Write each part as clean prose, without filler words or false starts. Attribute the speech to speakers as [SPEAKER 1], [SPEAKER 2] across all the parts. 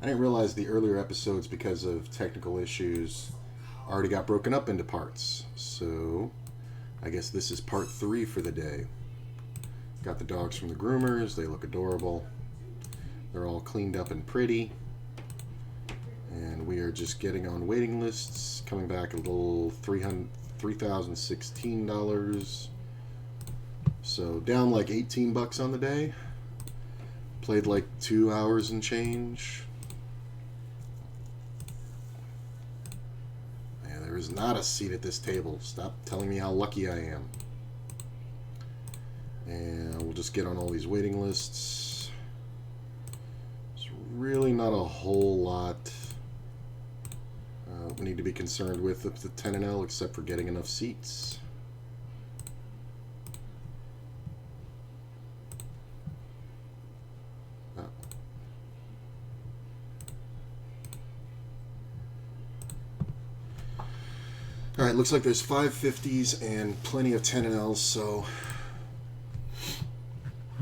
[SPEAKER 1] I didn't realize the earlier episodes, because of technical issues, already got broken up into parts. So I guess this is part 3 for the day. Got the dogs from the groomers. They look adorable. They're all cleaned up and pretty. And we are just getting on waiting lists. Coming back a little $3,016. So down like 18 bucks on the day. Played like 2 hours and change. Yeah, there is not a seat at this table. Stop telling me how lucky I am. And we'll just get on all these waiting lists. There's really not a whole lot we need to be concerned with the 10 and L, except for getting enough seats. Alright, looks like there's 5 50s and plenty of 10 and Ls, so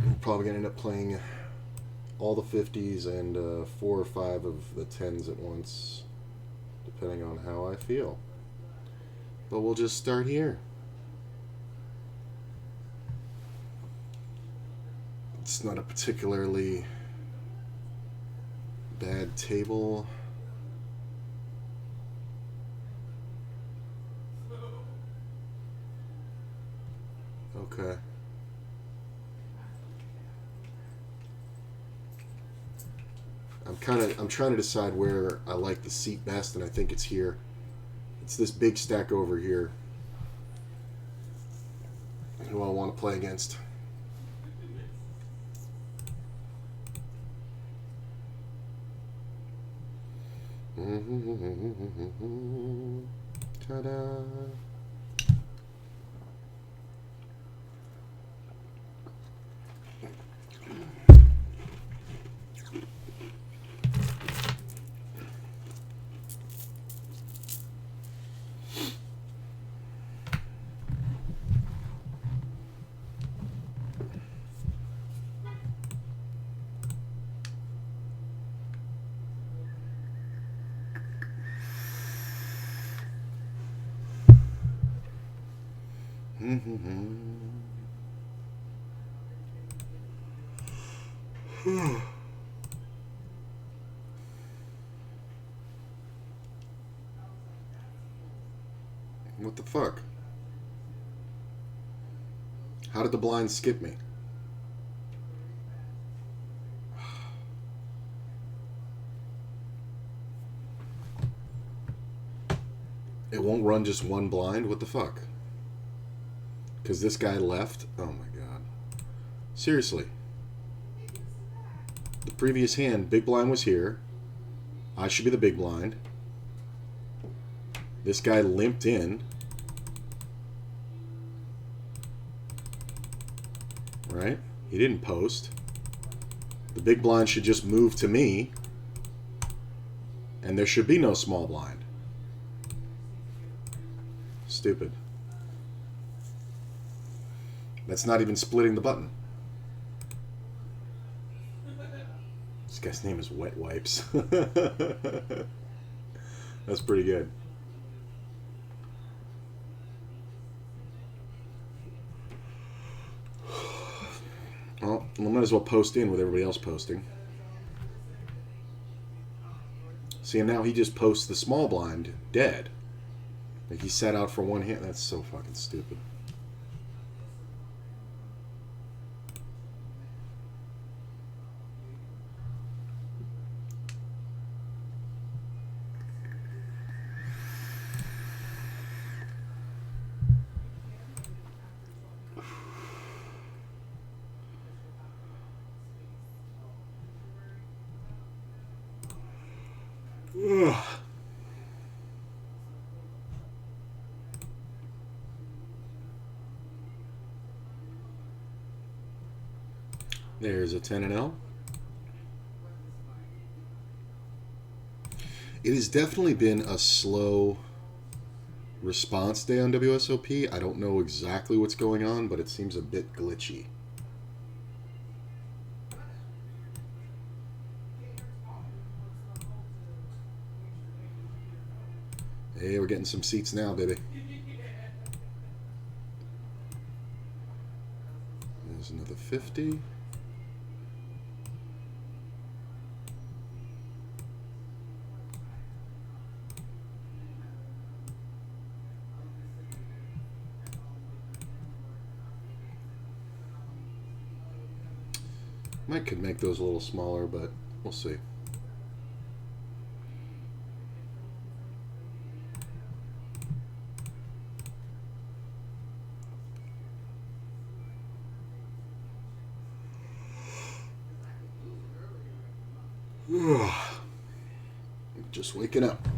[SPEAKER 1] we're probably going to end up playing all the 50s and 4 or 5 of the 10s at once, depending on how I feel. But we'll just start here. It's not a particularly bad table. Okay. I'm trying to decide where I like the seat best, and I think it's here. It's this big stack over here. Who I want to play against. Ta-da. What the fuck? How did the blind skip me? It won't run just one blind? What the fuck? Because this guy left? Oh my god. Seriously. The previous hand, big blind was here. I should be the big blind. This guy limped in. Right? He didn't post. The big blind should just move to me. And there should be no small blind. Stupid. That's not even splitting the button. This guy's name is Wet Wipes. That's pretty good. Well, we might as well post in with everybody else posting. See, and now he just posts the small blind dead. Like he sat out for one hand. That's so fucking stupid. Ugh. There's a 10 and L. It has definitely been a slow response day on WSOP. I don't know exactly what's going on, but it seems a bit glitchy. Hey, we're getting some seats now, baby. There's another 50. Might could make those a little smaller, but we'll see. Just waking up.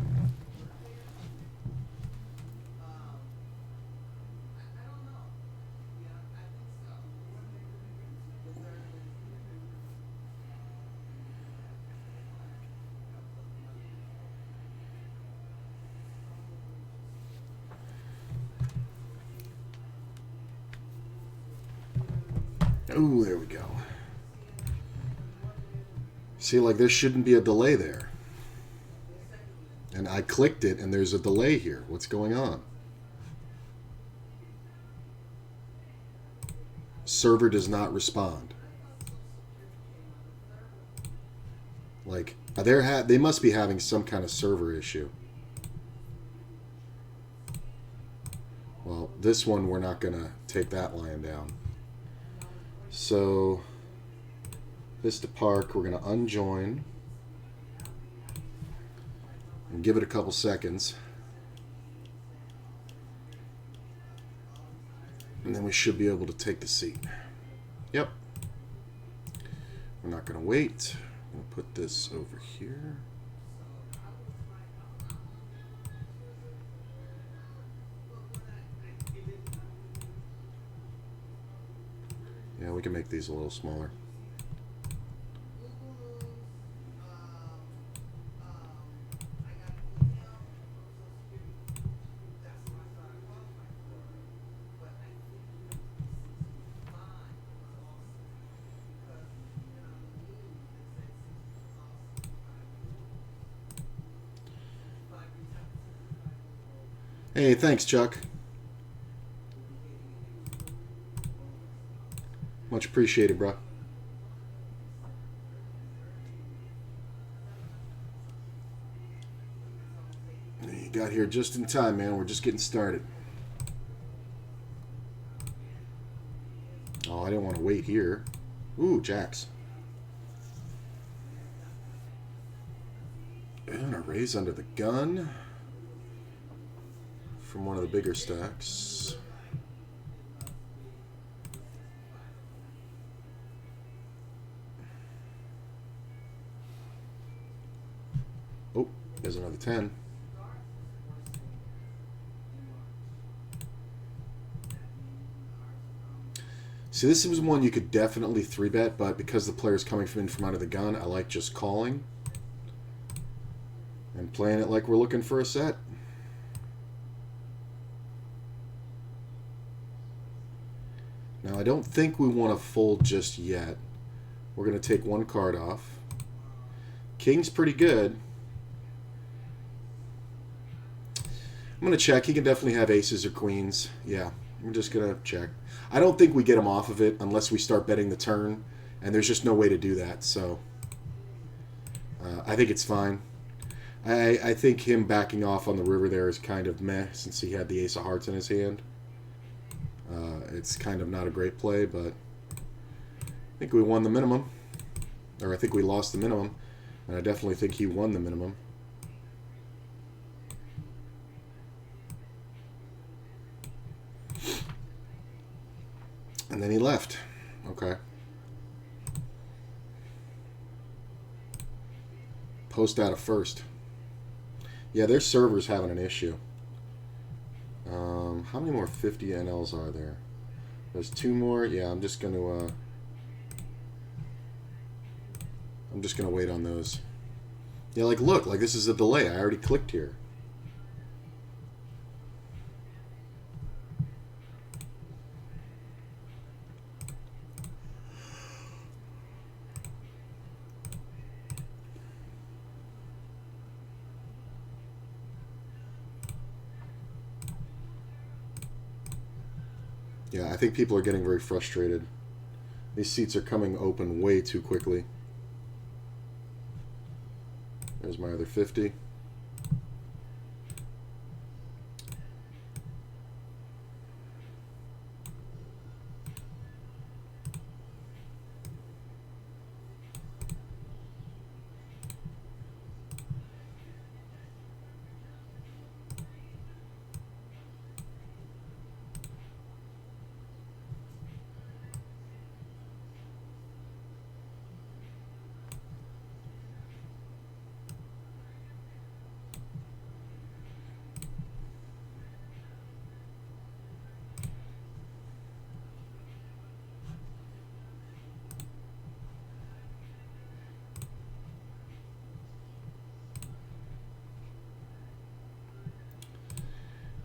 [SPEAKER 1] Oh, there we go. See, like, there shouldn't be a delay there. And I clicked it, and there's a delay here. What's going on? Server does not respond. Like, they must be having some kind of server issue. Well, this one, we're not going to take that line down. So, this to park, we're going to unjoin. And give it a couple seconds. And then we should be able to take the seat. Yep. We're not going to wait. We'll put this over here. Yeah, we can make these a little smaller. Hey, thanks, Chuck. Much appreciated, bro. You got here just in time, man. We're just getting started. Oh, I didn't want to wait here. Ooh, jacks. And a raise under the gun from one of the bigger stacks. Oh, there's another 10. See, this was one you could definitely 3-bet, but because the player's coming in from under the gun, I like just calling and playing it like we're looking for a set. Now, I don't think we want to fold just yet. We're going to take one card off. King's pretty good. I'm going to check. He can definitely have aces or queens. Yeah, I'm just going to check. I don't think we get him off of it unless we start betting the turn, and there's just no way to do that, so I think it's fine. I think him backing off on the river there is kind of meh, since he had the ace of hearts in his hand. It's kind of not a great play, but I think we won the minimum. Or I think we lost the minimum, and I definitely think he won the minimum. And then he left. Okay. Post out of first. Yeah, their server's having an issue. How many more 50 NLs are there? There's 2 more. Yeah, I'm just gonna wait on those. Yeah, like look, like this is a delay. I already clicked here. Yeah, I think people are getting very frustrated. These seats are coming open way too quickly. There's my other 50.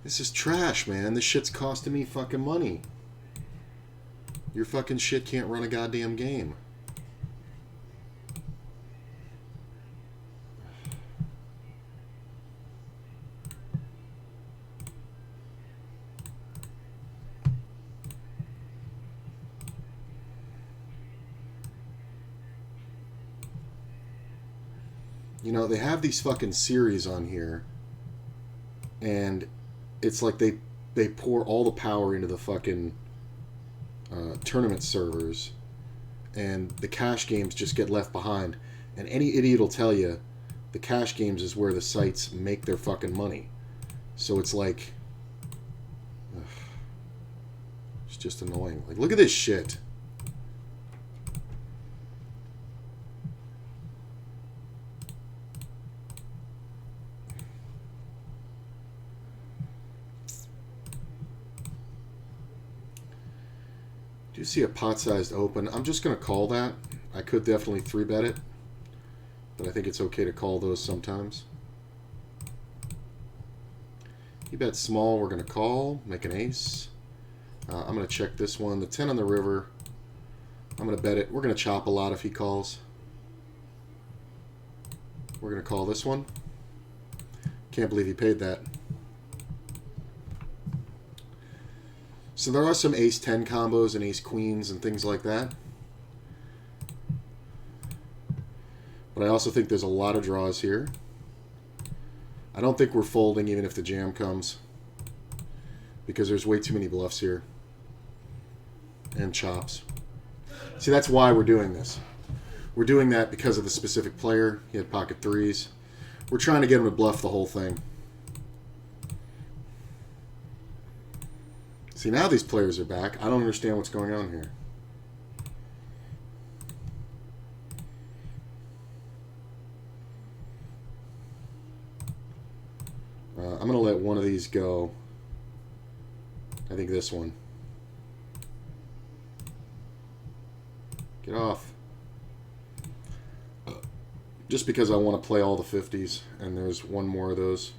[SPEAKER 1] This is trash, man. This shit's costing me fucking money. Your fucking shit can't run a goddamn game. You know, they have these fucking series on here, and it's like they pour all the power into the fucking tournament servers, and the cash games just get left behind. And any idiot will tell you the cash games is where the sites make their fucking money. So it's like, ugh, it's just annoying. Like, look at this shit. Do you see a pot-sized open? I'm just going to call that. I could definitely 3-bet it, but I think it's okay to call those sometimes. He bet small. We're going to call, make an ace. I'm going to check this one. The 10 on the river. I'm going to bet it. We're going to chop a lot if he calls. We're going to call this one. Can't believe he paid that. So there are some ace-10 combos and ace-queens and things like that. But I also think there's a lot of draws here. I don't think we're folding even if the jam comes, because there's way too many bluffs here. And chops. See, that's why we're doing this. We're doing that because of the specific player. He had pocket threes. We're trying to get him to bluff the whole thing. See, now these players are back. I don't understand what's going on here. I'm going to let one of these go. I think this one. Get off. Just because I want to play all the 50s, and there's one more of those.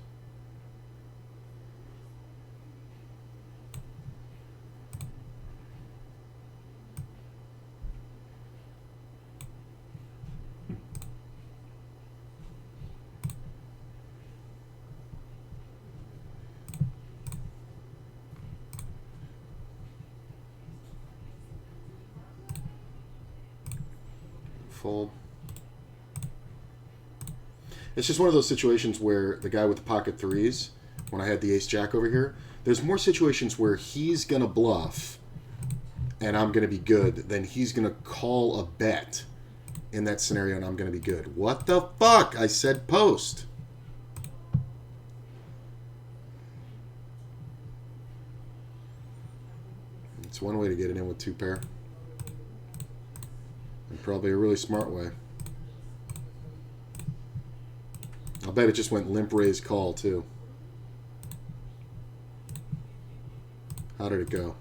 [SPEAKER 1] Fold. It's just one of those situations where the guy with the pocket threes, when I had the ace-jack over here, there's more situations where he's going to bluff and I'm going to be good than he's going to call a bet in that scenario and I'm going to be good. What the fuck? I said post. It's one way to get it in with two pair. And probably a really smart way. I'll bet it just went limp raise call too. How did it go?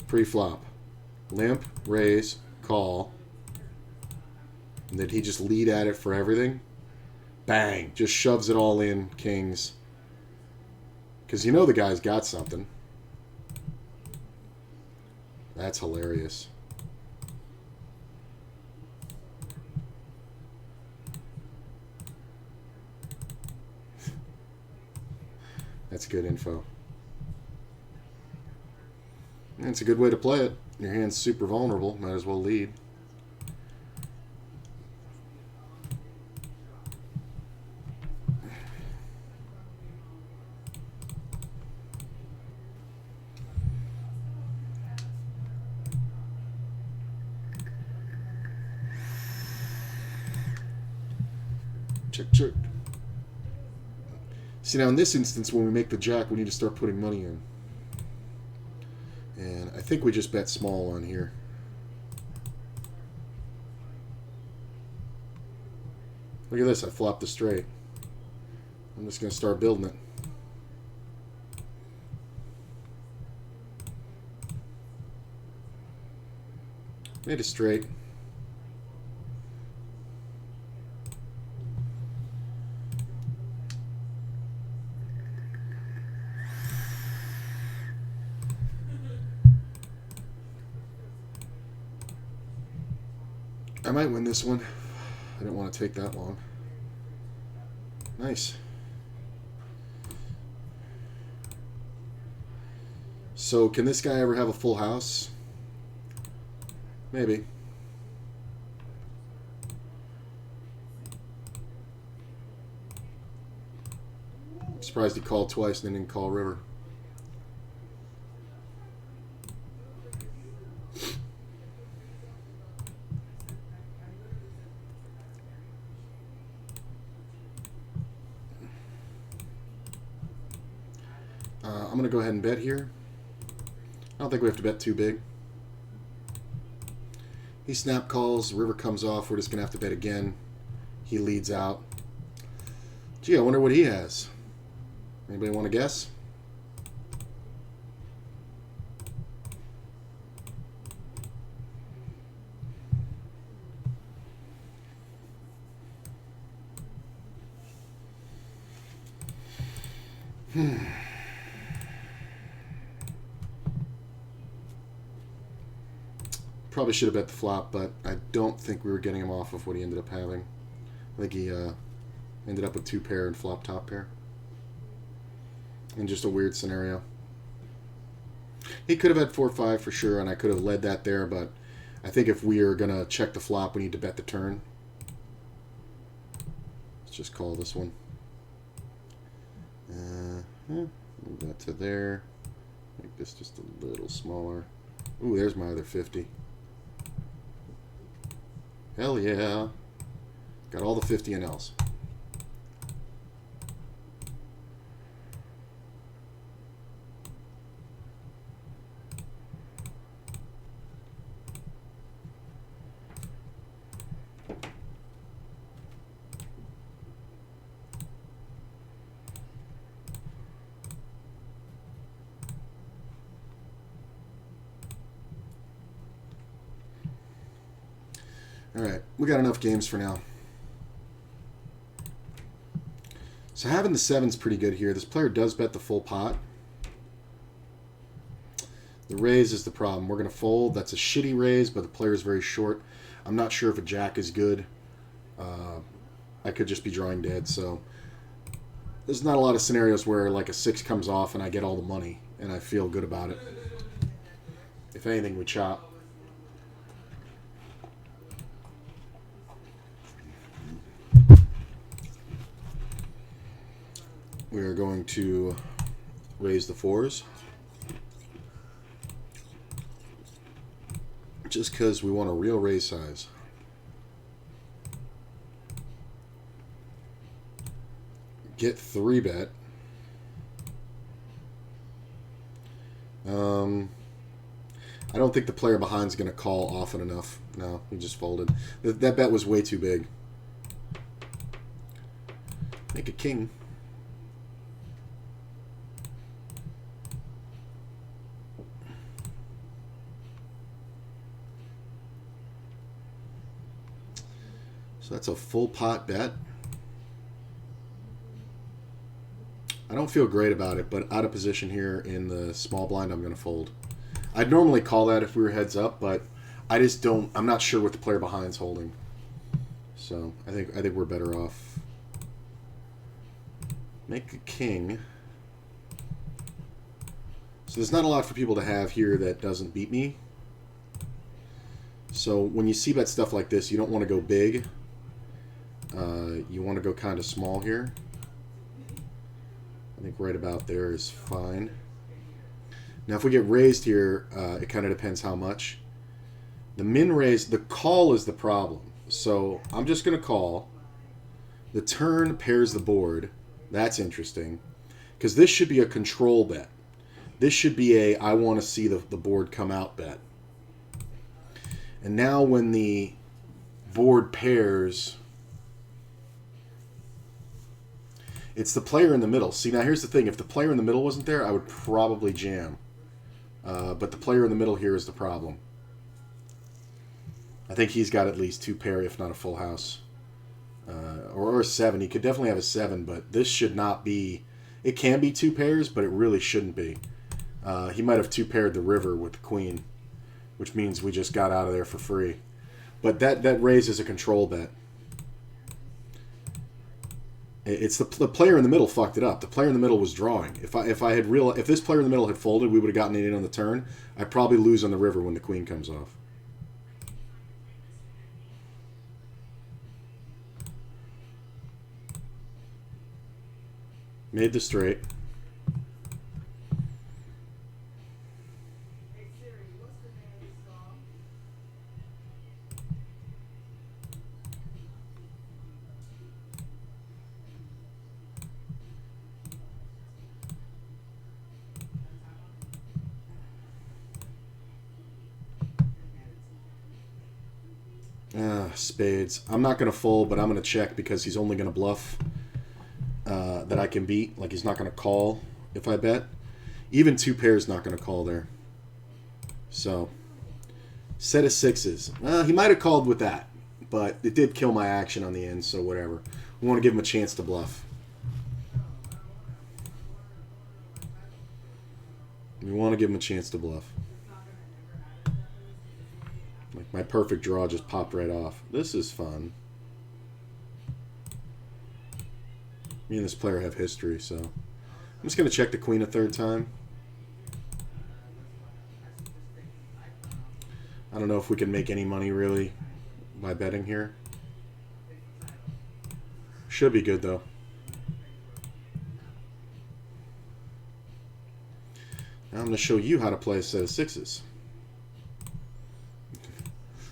[SPEAKER 1] Pre-flop. Limp, raise, call. And did he just lead at it for everything? Bang. Just shoves it all in, kings. Because you know the guy's got something. That's hilarious. That's good info. It's a good way to play it. Your hand's super vulnerable. Might as well lead. Check, check. See, now in this instance, when we make the jack, we need to start putting money in. And I think we just bet small on here. Look at this, I flopped a straight. I'm just going to start building it. Made a straight. I might win this one. I didn't want to take that long. Nice. So, can this guy ever have a full house? Maybe. I'm surprised he called twice and then didn't call river. I'm going to go ahead and bet here. I don't think we have to bet too big. He snap calls, river comes off, we're just going to have to bet again. He leads out. Gee, I wonder what he has. Anybody want to guess? Probably should have bet the flop, but I don't think we were getting him off of what he ended up having. I think he ended up with 2 pair and flop top pair. In just a weird scenario. He could have had 4-5 for sure, and I could have led that there, but I think if we are going to check the flop, we need to bet the turn. Let's just call this one. Move that to there. Make this just a little smaller. Ooh, there's my other 50. Hell yeah. Got all the 50 NLs. Alright, we got enough games for now. So having the 7's pretty good here. This player does bet the full pot. The raise is the problem. We're going to fold. That's a shitty raise, but the player is very short. I'm not sure if a jack is good. I could just be drawing dead, so there's not a lot of scenarios where like a 6 comes off and I get all the money and I feel good about it. If anything, we chop. We are going to raise the 4s. Just because we want a real raise size. Get 3-bet. I don't think the player behind is going to call often enough. No, he just folded. That bet was way too big. Make a king. So that's a full pot bet. I don't feel great about it, but out of position here in the small blind, I'm going to fold. I'd normally call that if we were heads up, but I just don't. I'm not sure what the player behind's holding. So I think we're better off. Make a king. So there's not a lot for people to have here that doesn't beat me. So when you see bet stuff like this, you don't want to go big. You want to go kind of small here. I think right about there is fine. Now if we get raised here, it kind of depends how much. The min raise, the call is the problem. So I'm just going to call. The turn pairs the board. That's interesting. Because this should be a control bet. This should be a I want to see the board come out bet. And now when the board pairs, it's the player in the middle. See, now here's the thing. If the player in the middle wasn't there, I would probably jam. But the player in the middle here is the problem. I think he's got at least 2 pair, if not a full house. Or a 7. He could definitely have a 7, but this should not be... It can be 2 pairs, but it really shouldn't be. He might have 2 paired the river with the queen, which means we just got out of there for free. But that raise is a control bet. It's the player in the middle fucked it up. The player in the middle was drawing. If this player in the middle had folded, we would have gotten it in on the turn. I'd probably lose on the river when the queen comes off. Made the straight. Spades. I'm not going to fold, but I'm going to check because he's only going to bluff that I can beat. Like, he's not going to call if I bet. Even 2 pairs not going to call there. So, set of 6s. He might have called with that, but it did kill my action on the end, so whatever. We want to give him a chance to bluff. We want to give him a chance to bluff. Like, my perfect draw just popped right off. This is fun. Me and this player have history, so... I'm just going to check the queen a 3rd time. I don't know if we can make any money, really, by betting here. Should be good, though. Now I'm going to show you how to play a set of 6s.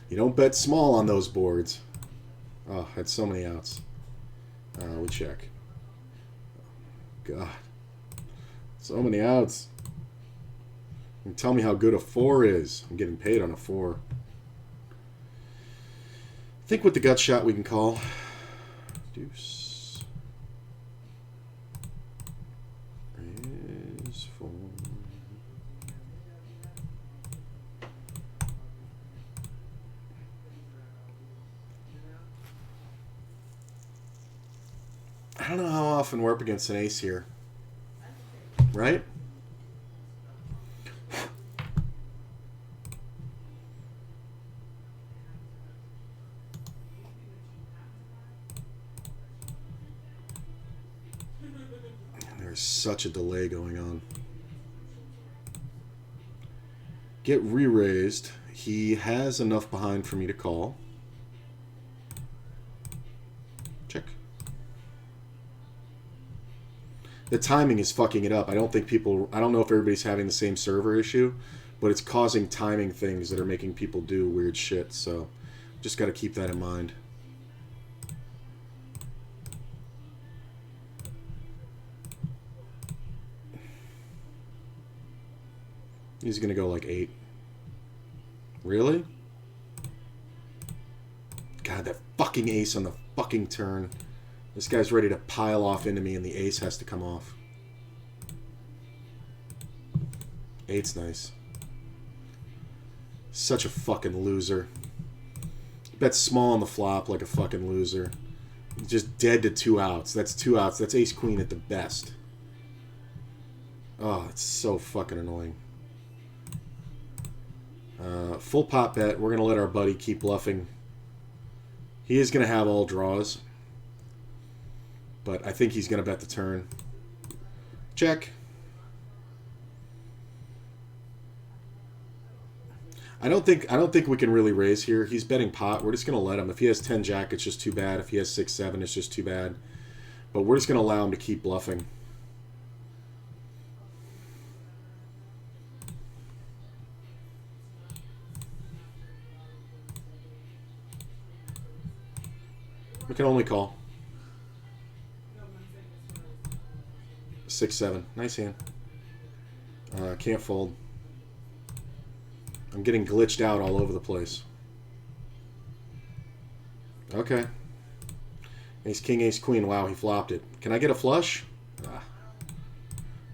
[SPEAKER 1] You don't bet small on those boards. Oh, had so many outs. We check. God. So many outs. And tell me how good a 4 is. I'm getting paid on a 4. I think with the gut shot we can call. Deuce. Raise 4. I don't know how often we're up against an ace here. Right? There's such a delay going on. Get re-raised. He has enough behind for me to call. Check. The timing is fucking it up. I don't know if everybody's having the same server issue, but it's causing timing things that are making people do weird shit, so just got to keep that in mind. He's going to go like 8. Really? God, that fucking ace on the fucking turn. This guy's ready to pile off into me and the ace has to come off. 8's nice. Such a fucking loser. Bet small on the flop like a fucking loser. Just dead to 2 outs. That's 2 outs. That's ace queen at the best. Oh, it's so fucking annoying. Full pot bet. We're going to let our buddy keep bluffing. He is going to have all draws. But I think he's going to bet the turn. Check. I don't think we can really raise here. He's betting pot. We're just gonna let him. If he has 10 jack, it's just too bad. If he has 6-7, it's just too bad. But we're just gonna allow him to keep bluffing. We can only call. 6-7. Nice hand. Can't fold. I'm getting glitched out all over the place. Okay. Ace king, ace queen. Wow, he flopped it. Can I get a flush? Ah.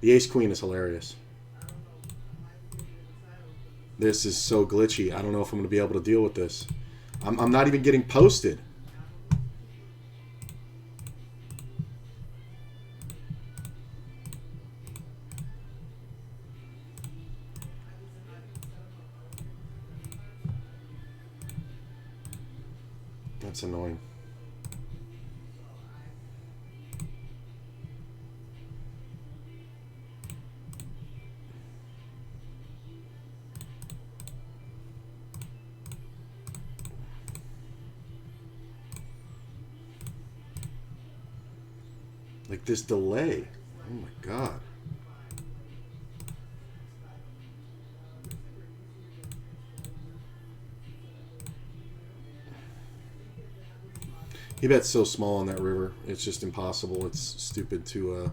[SPEAKER 1] The ace queen is hilarious. This is so glitchy. I don't know if I'm going to be able to deal with this. I'm not even getting posted. That's annoying. Like this delay. Oh my God. He bets so small on that river. It's just impossible. It's stupid to...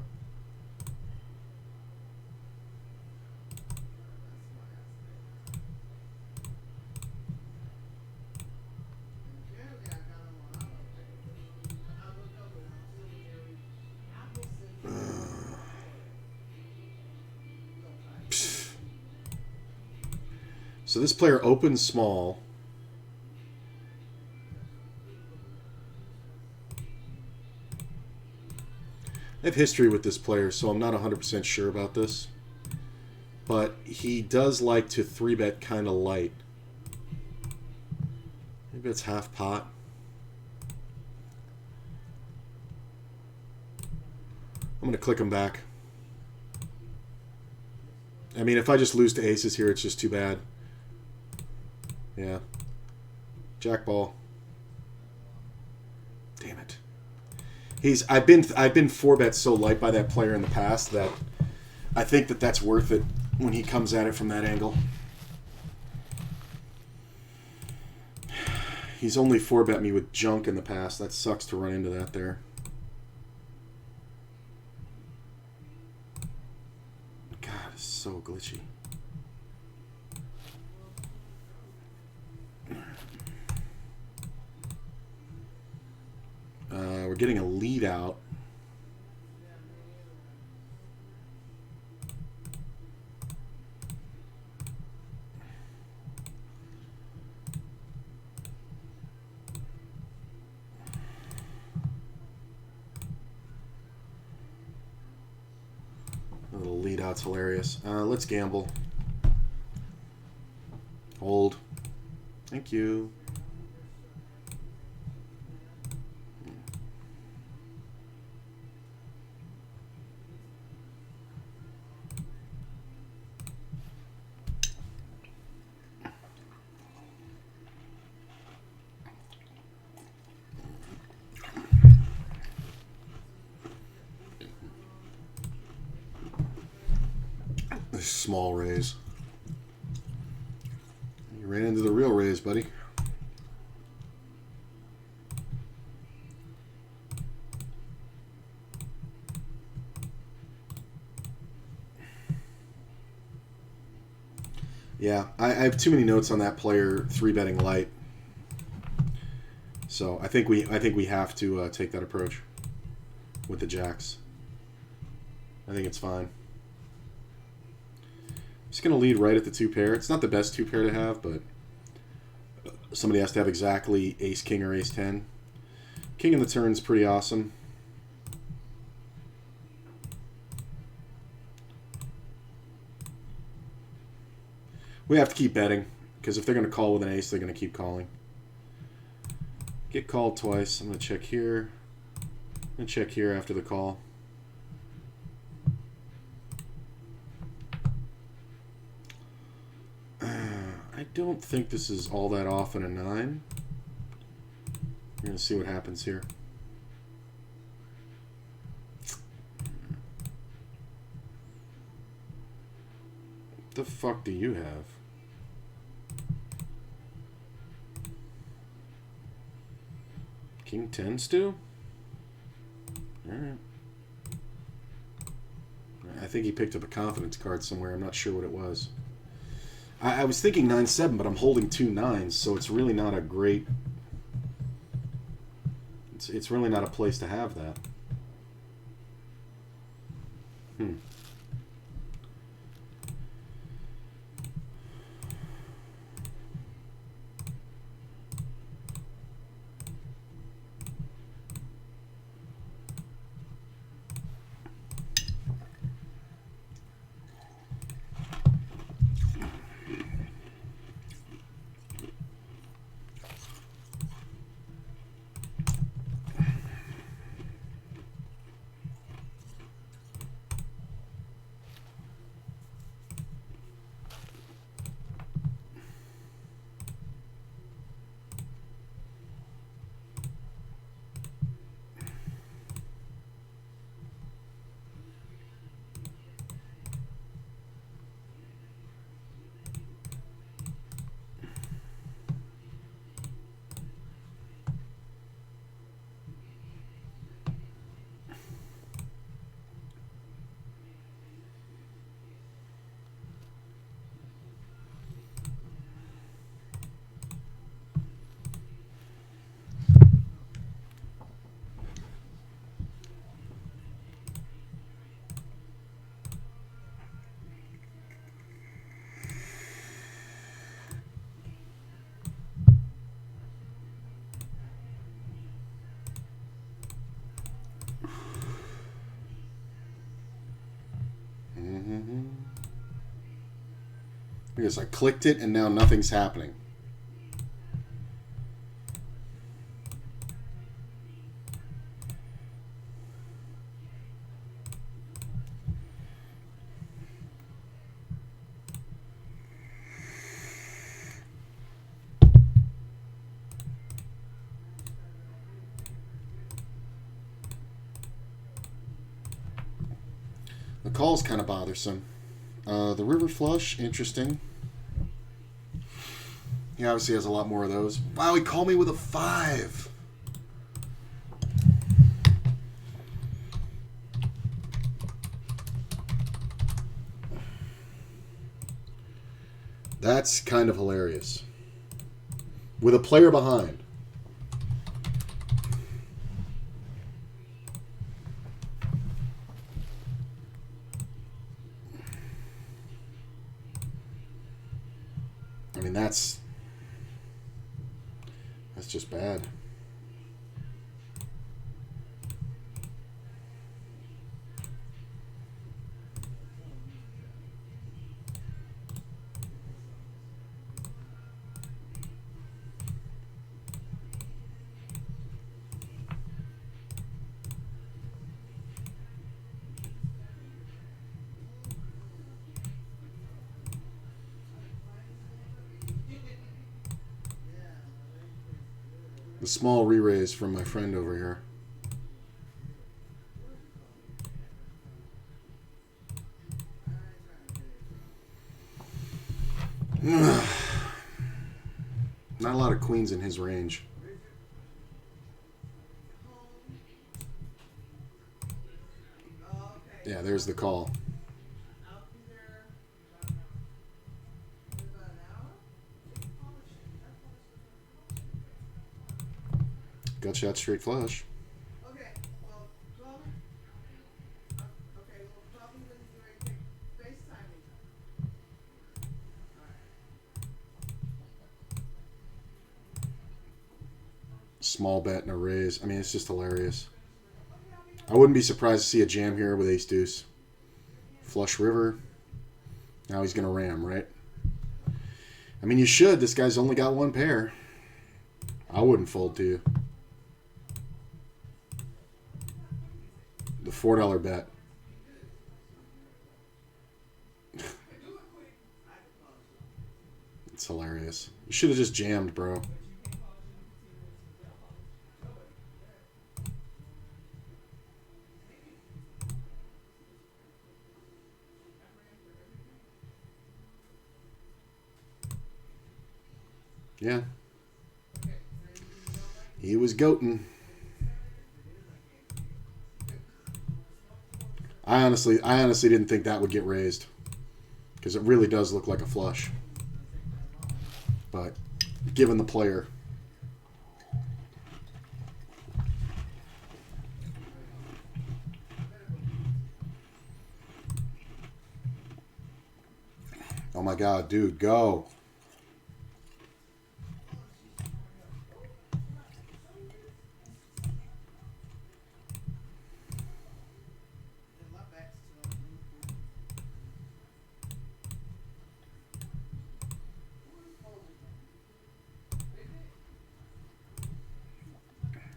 [SPEAKER 1] So this player opens small. I have history with this player, so I'm not 100% sure about this. But he does like to 3-bet kind of light. Maybe it's half pot. I'm going to click him back. I mean, if I just lose to aces here, it's just too bad. Yeah. Jack ball. Damn it. I've been 4-bet so light by that player in the past that I think that that's worth it when he comes at it from that angle. He's only 4-bet me with junk in the past. That sucks to run into that there. God, it's so glitchy. We're getting a lead out. A little lead out's hilarious. Let's gamble. Hold. Thank you. Small raise. You ran into the real raise, buddy. Yeah, I have too many notes on that player 3-betting light. So I think we have to take that approach with the jacks. I think it's fine. Just going to lead right at the 2-pair. It's not the best 2-pair to have, but somebody has to have exactly ace-king or ace-10. King in the turn is pretty awesome. We have to keep betting, because if they're going to call with an ace, they're going to keep calling. Get called twice. I'm going to check here. I'm going to check here after the call. don't think this is all that off in a 9. We're going to see what happens here. What the fuck do you have? King 10 stew? Alright. I think he picked up a confidence card somewhere. I'm not sure what it was. I was thinking 9-7, but I'm holding 2 9s, so it's really not a great... It's really not a place to have that. Because I clicked it and now nothing's happening. The call's kind of bothersome. The river flush, interesting. He obviously has a lot more of those. Wow, he called me with a 5. That's kind of hilarious. With a player behind. I mean, that's just bad. The small re-raise from my friend over here. Not a lot of queens in his range. Yeah, there's the call. Gut shot straight flush.
[SPEAKER 2] Okay, well, call me. Okay, well, call me when you're ready to FaceTime me.
[SPEAKER 1] Small bet and a raise. I mean, it's just hilarious. I wouldn't be surprised to see a jam here with ace deuce. Flush river. Now he's going to ram, right? I mean, you should. This guy's only got one pair. I wouldn't fold to you. The $4 bet. It's hilarious. should have just jammed, bro. Yeah. He was goating. I honestly didn't think that would get raised. Because it really does look like a flush. But given the player. Oh my god, dude, go.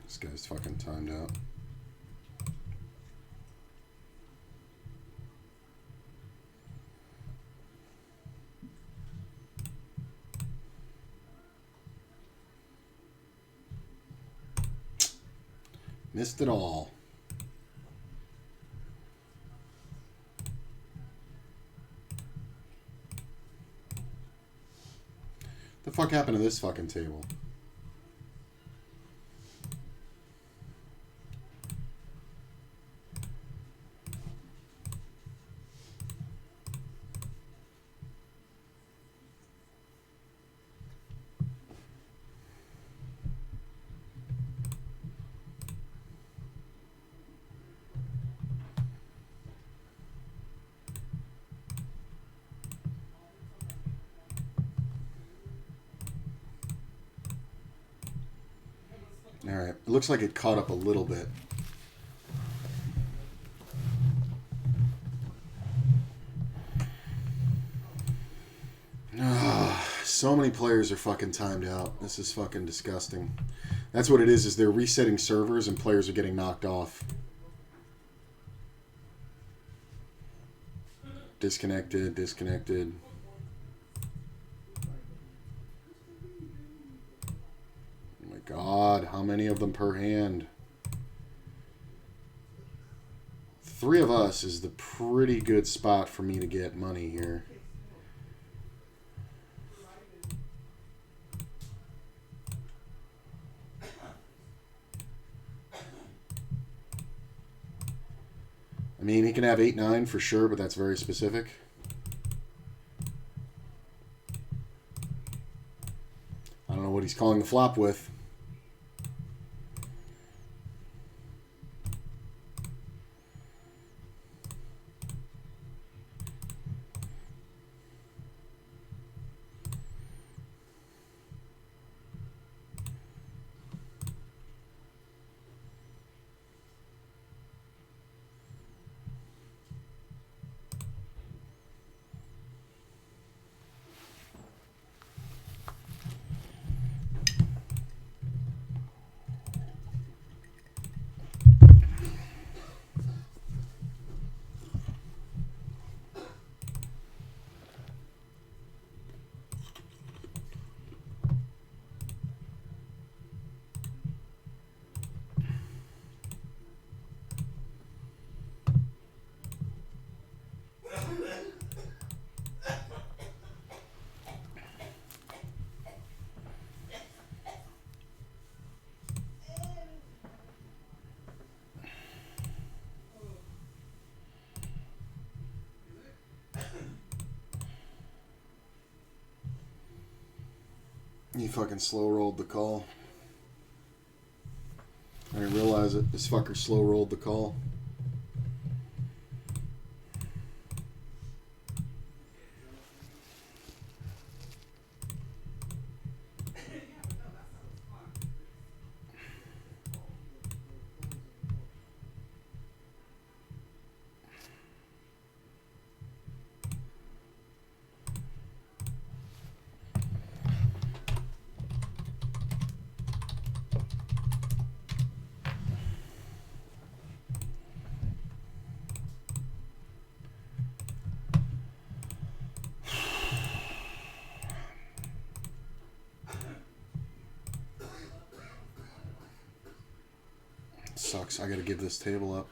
[SPEAKER 1] This guy's fucking timed out. Missed it all. The fuck happened to this fucking table? Alright, it looks like it caught up a little bit. So many players are fucking timed out. This is fucking disgusting. That's what it is they're resetting servers and players are getting knocked off. Disconnected. Oh my god, how many of them per hand? 3 of us is the pretty good spot for me to get money here. I mean, he can have 8-9 for sure, but that's very specific. I don't know what he's calling the flop with. He fucking slow rolled the call. I didn't realize it. This fucker slow rolled the call. Sucks. I gotta give this table up.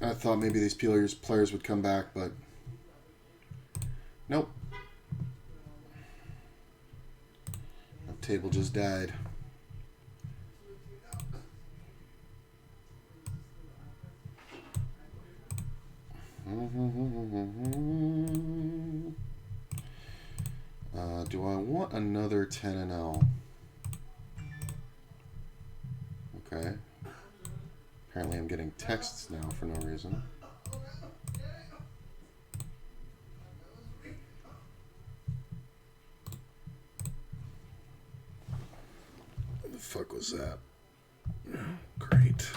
[SPEAKER 1] I thought maybe these players would come back, but nope. That table just died. Do I want another 10 and L? Okay. Apparently I'm getting texts now for no reason. What the fuck was that? Great.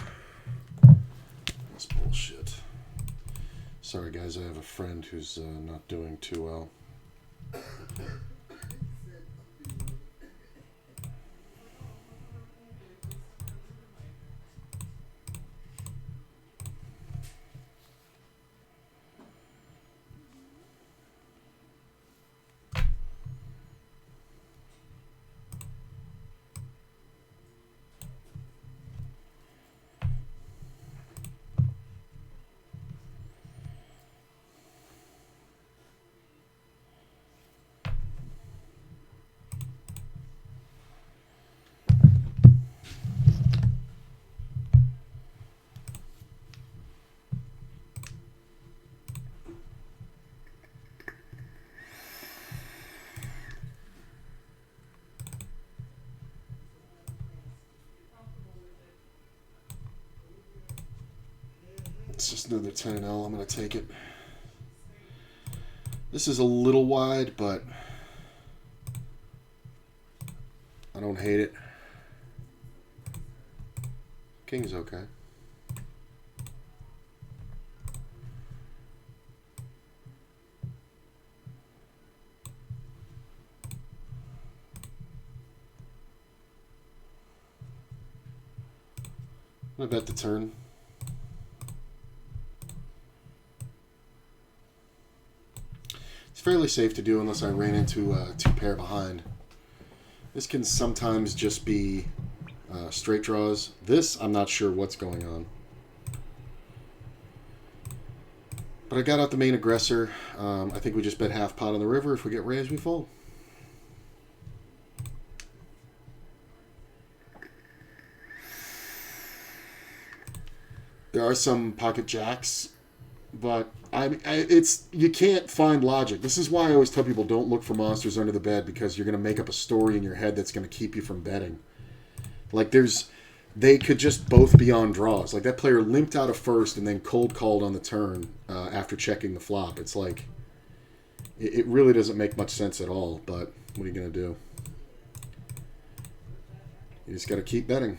[SPEAKER 1] That's bullshit. Sorry guys, I have a friend who's not doing too well. It's just another 10 and L. I'm going to take it. This is a little wide, but I don't hate it. King's okay. I'm going to bet the turn. It's fairly safe to do unless I ran into two pair behind. This can sometimes just be straight draws. This, I'm not sure what's going on. But I got out the main aggressor. I think we just bet half pot on the river. If we get raised, we fold. There are some pocket jacks, but it's you can't find logic. This is why I always tell people don't look for monsters under the bed, because you're going to make up a story in your head that's going to keep you from betting. Like they could just both be on draws. Like that player limped out of first and then cold called on the turn after checking the flop. It's like it really doesn't make much sense at all. But what are you going to do? You just got to keep betting.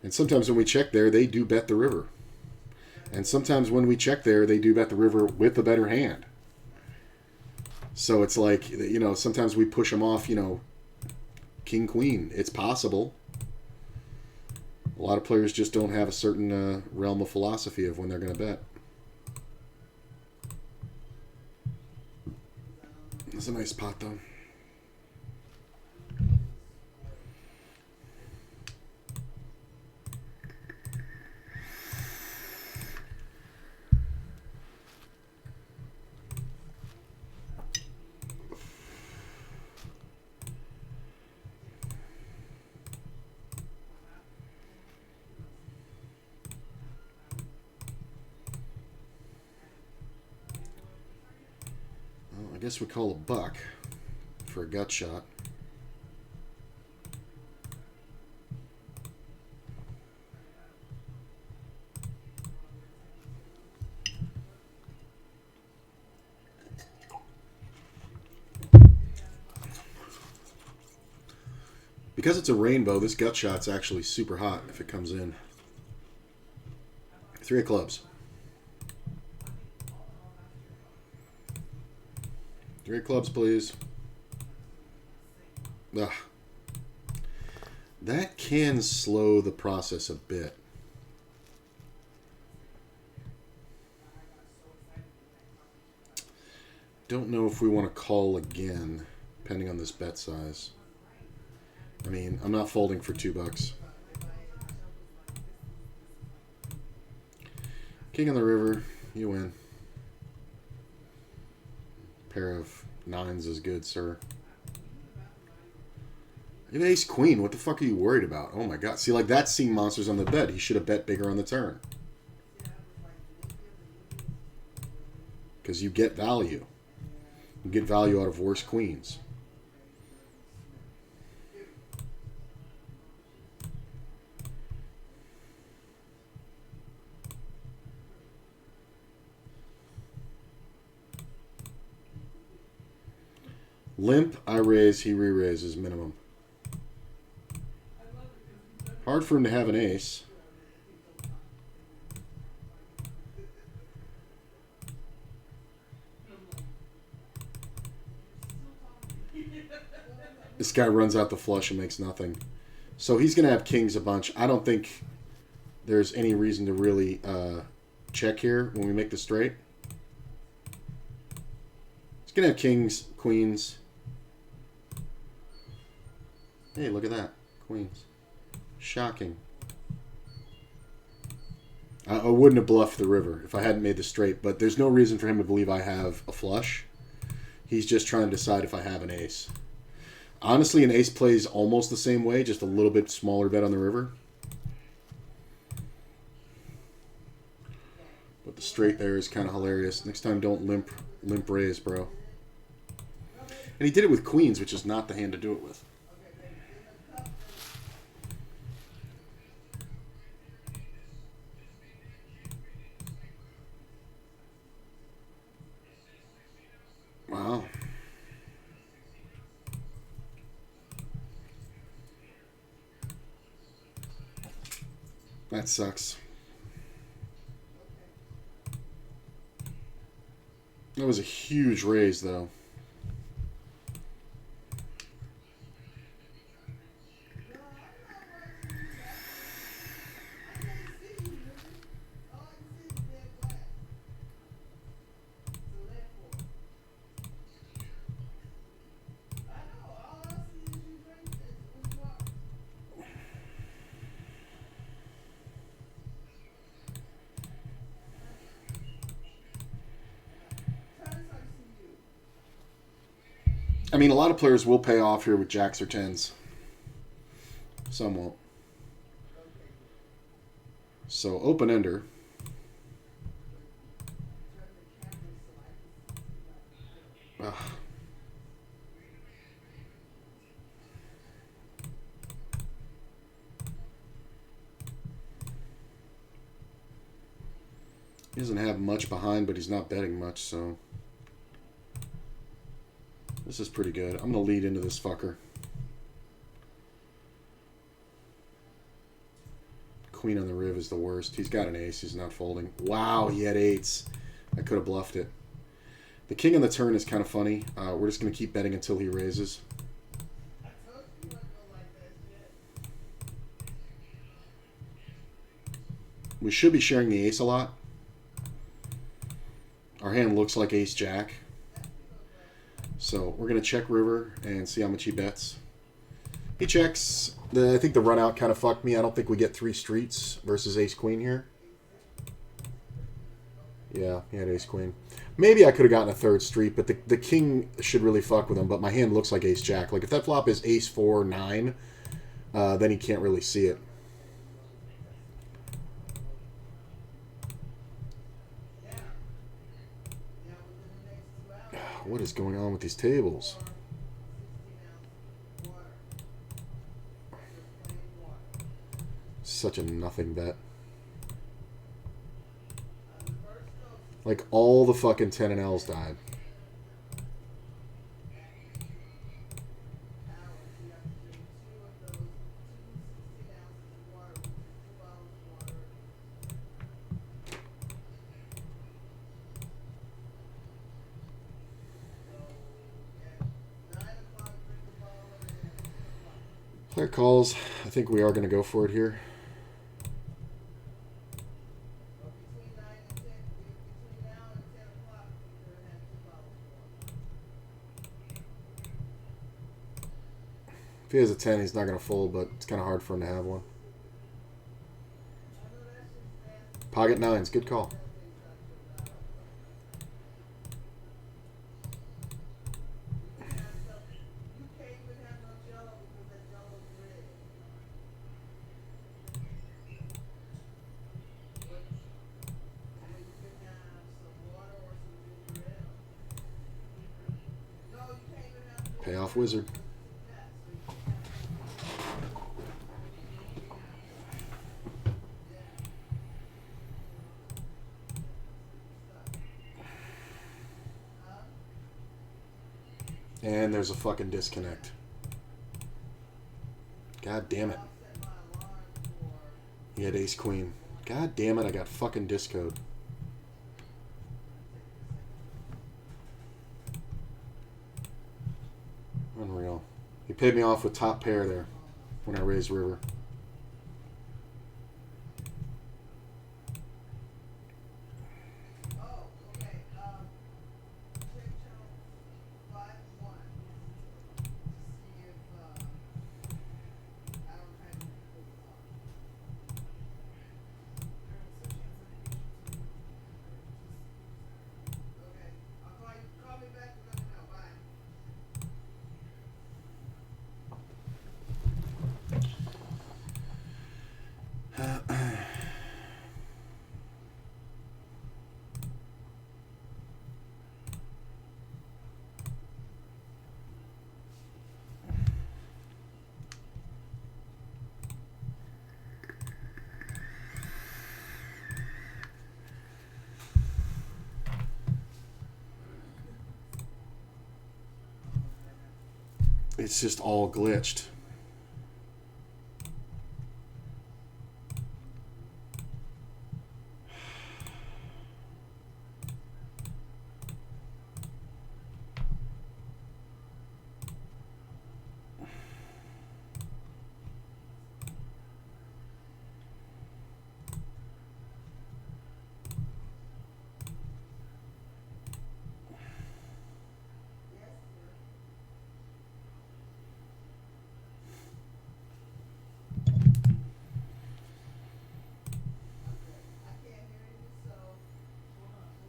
[SPEAKER 1] And sometimes when we check there, they do bet the river. And sometimes when we check there, they do bet the river with a better hand. So it's like, you know, sometimes we push them off, you know, king, queen. It's possible. A lot of players just don't have a certain realm of philosophy of when they're going to bet. That's a nice pot, though. I guess we call a buck for a gut shot. Because it's a rainbow, this gut shot's actually super hot if it comes in. 3 of clubs. 3 of clubs, please. Ugh. That can slow the process a bit. don't know if we want to call again, depending on this bet size. I mean, I'm not folding for $2. King on the river, you win. Pair of 9s is good, sir. You have ace queen. What the fuck are you worried about? Oh my god. See, like, that's seeing monsters on the bed. He should have bet bigger on the turn. Because you get value. You get value out of worse queens. Limp, I raise, he re-raises minimum. Hard for him to have an ace. This guy runs out the flush and makes nothing. So he's going to have kings a bunch. I don't think there's any reason to really check here when we make the straight. He's going to have kings, queens. Hey, look at that. Queens. Shocking. I wouldn't have bluffed the river if I hadn't made the straight, but there's no reason for him to believe I have a flush. He's just trying to decide if I have an ace. Honestly, an ace plays almost the same way, just a little bit smaller bet on the river. But the straight there is kind of hilarious. Next time, don't limp raise, bro. And he did it with queens, which is not the hand to do it with. Wow. That sucks. That was a huge raise, though. I mean, a lot of players will pay off here with jacks or tens. Some won't. So, open-ender. Ugh. He doesn't have much behind, but he's not betting much, so... This is pretty good. I'm going to lead into this fucker. Queen on the riv is the worst. He's got an ace. He's not folding. Wow, he had eights. I could have bluffed it. The king on the turn is kind of funny. We're just going to keep betting until he raises. We should be sharing the ace a lot. Our hand looks like ace-jack. So we're going to check river and see how much he bets. He checks. I think the run out kind of fucked me. I don't think we get 3 streets versus ace-queen here. Yeah, he had ace-queen. Maybe I could have gotten a 3rd street, but the king should really fuck with him. But my hand looks like ace-jack. Like if that flop is ace-4, 9, then he can't really see it. What is going on with these tables? Such a nothing bet. Like all the fucking 10 and L's died. Player calls. I think we are going to go for it here. If he has a 10, he's not going to fold, but it's kind of hard for him to have one. Pocket nines, good call. Payoff wizard. And there's a fucking disconnect. God damn it. He had ace queen. God damn it, I got fucking discode. Unreal. He paid me off with top pair there when I raised river. It's just all glitched.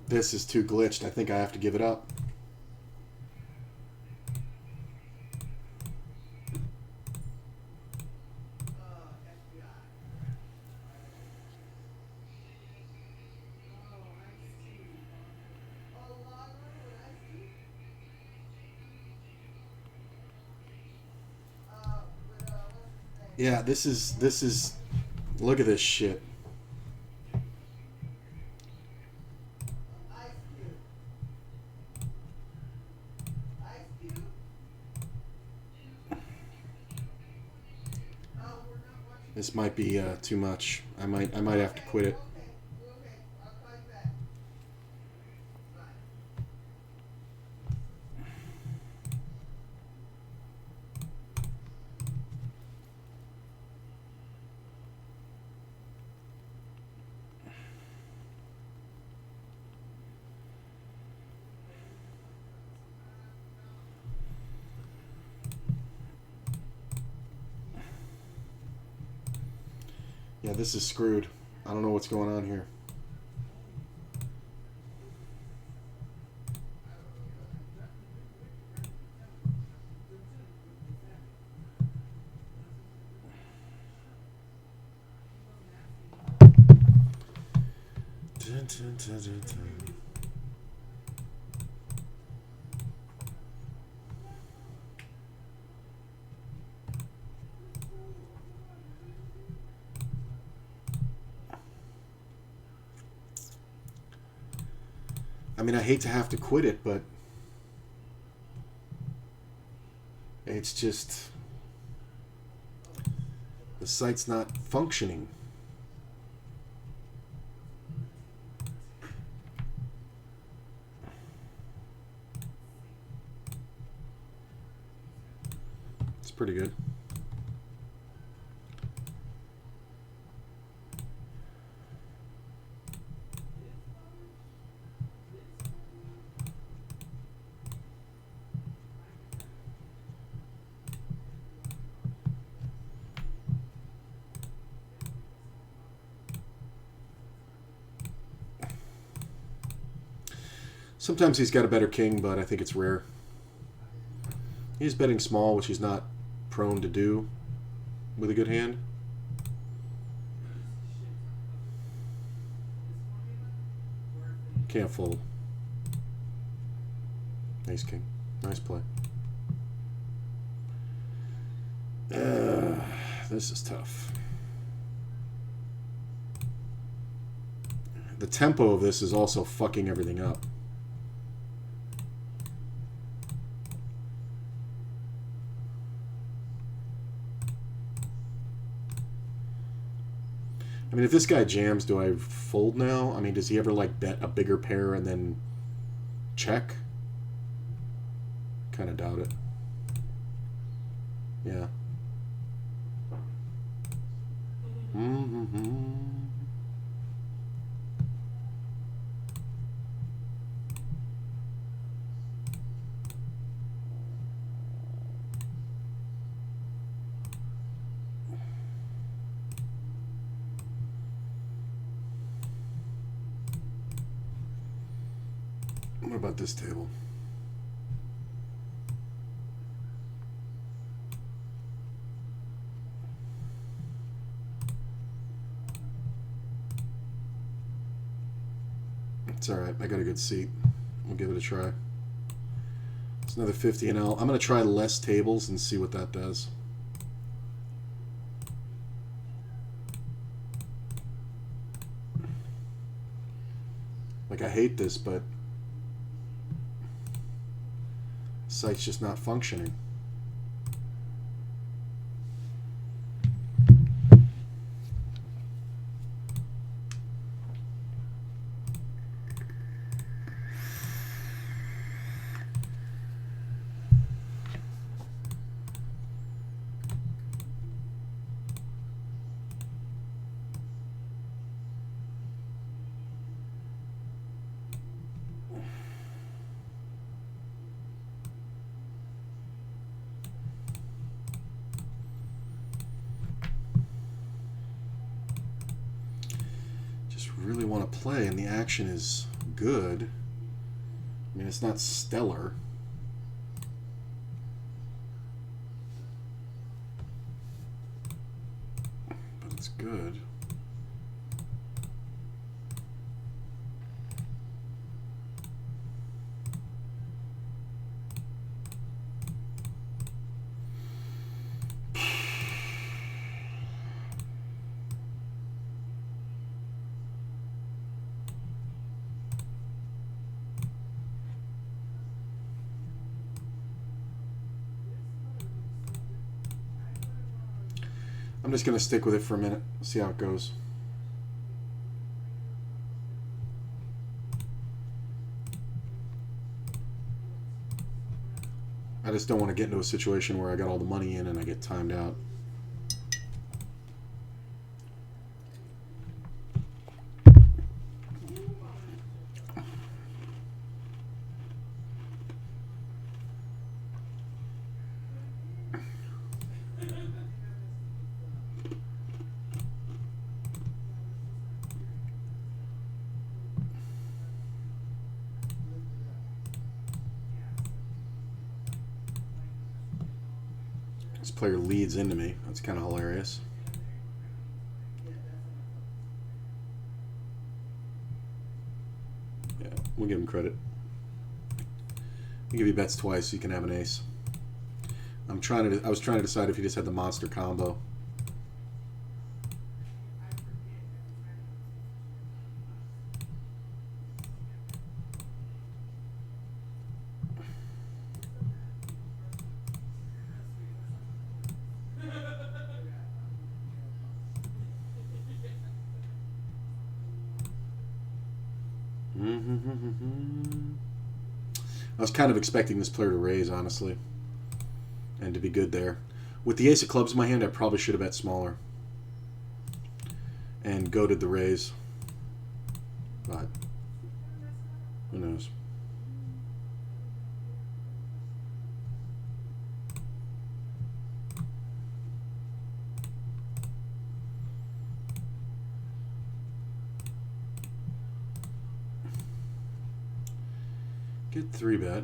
[SPEAKER 1] This is too glitched. I think I have to give it up. Yeah, this is look at this shit. This might be too much. I might have to quit it. Yeah, this is screwed. I don't know what's going on here. Dun, dun, dun, dun, dun. I mean, I hate to have to quit it, but it's just the site's not functioning. It's pretty good. Sometimes he's got a better king, but I think it's rare. He's betting small, which he's not prone to do with a good hand. Can't fold. Ace king. Nice play. This is tough. The tempo of this is also fucking everything up. I mean, if this guy jams, do I fold now? I mean, does he ever, like, bet a bigger pair and then check? Kind of doubt it. Yeah. What about this table? It's alright, I got a good seat. We'll give it a try. It's another 50 and I'm going to try less tables and see what that does. Like, I hate this, but site's just not functioning. Really want to play, and the action is good. I mean, it's not stellar. But it's good. I'm just going to stick with it for a minute, see how it goes. I just don't want to get into a situation where I got all the money in and I get timed out. This player leads into me. That's kind of hilarious. Yeah, we'll give him credit. We'll give you bets twice so you can have an ace. I was trying to decide if he just had the monster combo. I was kind of expecting this player to raise, honestly, and to be good there. With the ace of clubs in my hand, I probably should have bet smaller and goated the raise, but who knows. 3 bet.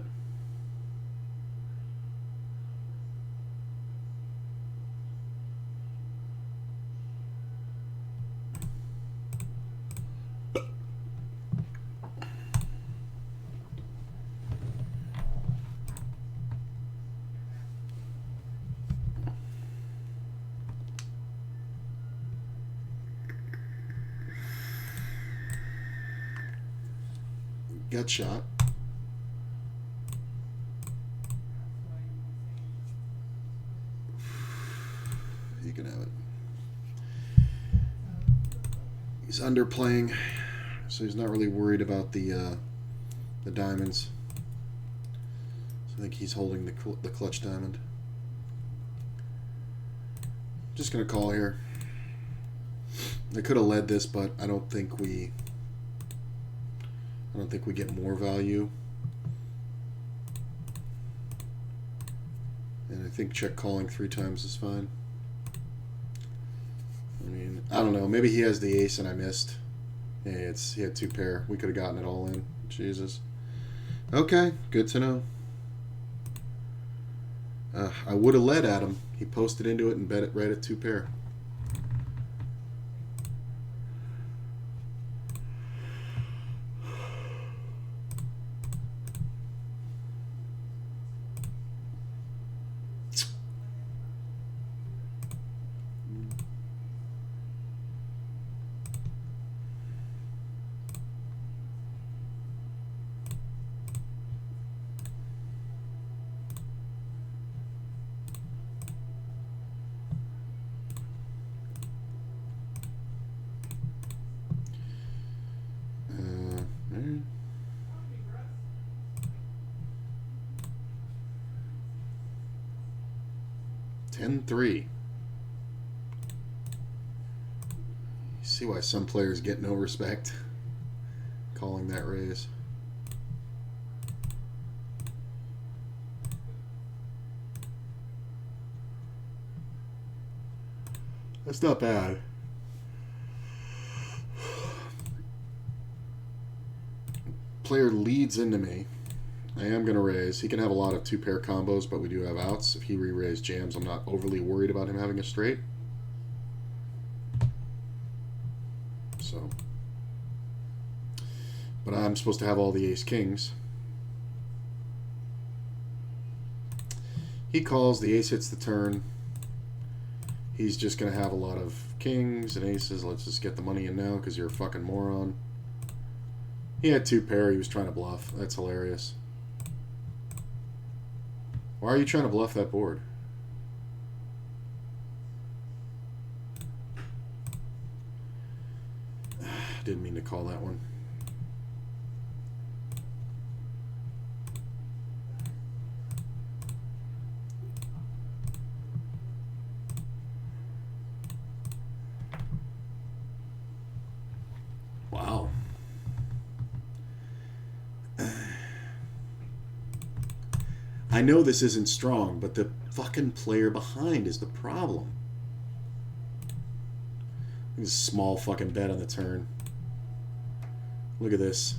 [SPEAKER 1] Gut shot. You can have it. He's underplaying, so he's not really worried about the diamonds. So I think he's holding the clutch diamond. Just gonna call here. I could have led this, but I don't think we get more value. And I think check calling 3 times is fine. I mean, I don't know. Maybe he has the ace and I missed. Yeah, he had 2 pair. We could have gotten it all in. Jesus. Okay, good to know. I would have led at him. He posted into it and bet it right at 2 pair. Mm. 10-3. You see why some players get no respect calling that raise. That's not bad. Player leads into me. I am going to raise. He can have a lot of 2-pair combos, but we do have outs. If he re-raised jams, I'm not overly worried about him having a straight. So, but I'm supposed to have all the ace-kings. He calls. The ace hits the turn. He's just going to have a lot of kings and aces. Let's just get the money in now because you're a fucking moron. He had 2-pair. He was trying to bluff. That's hilarious. Why are you trying to bluff that board? Didn't mean to call that one. Wow. I know this isn't strong, but the fucking player behind is the problem. This is a small fucking bet on the turn. Look at this.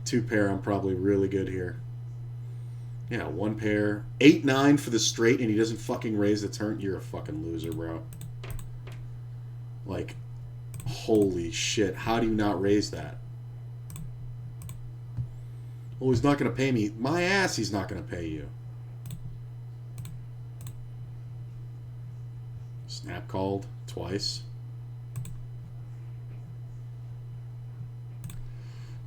[SPEAKER 1] 2-pair, I'm probably really good here. Yeah, 1 pair. 8-9 for the straight, and he doesn't fucking raise the turn. You're a fucking loser, bro. Like, holy shit. How do you not raise that? Well, he's not going to pay me. My ass, he's not going to pay you. Snap called twice.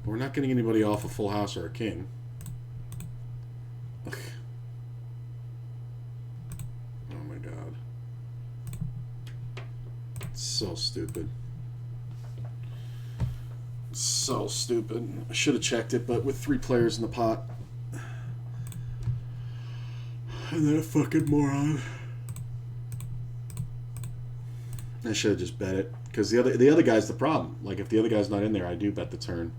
[SPEAKER 1] We're not getting anybody off a full house or a king. Ugh. Oh my god. It's so stupid. So stupid. I should have checked it, but with 3 players in the pot. And that fucking moron. I should have just bet it. Because the other guy's the problem. Like, if the other guy's not in there, I do bet the turn.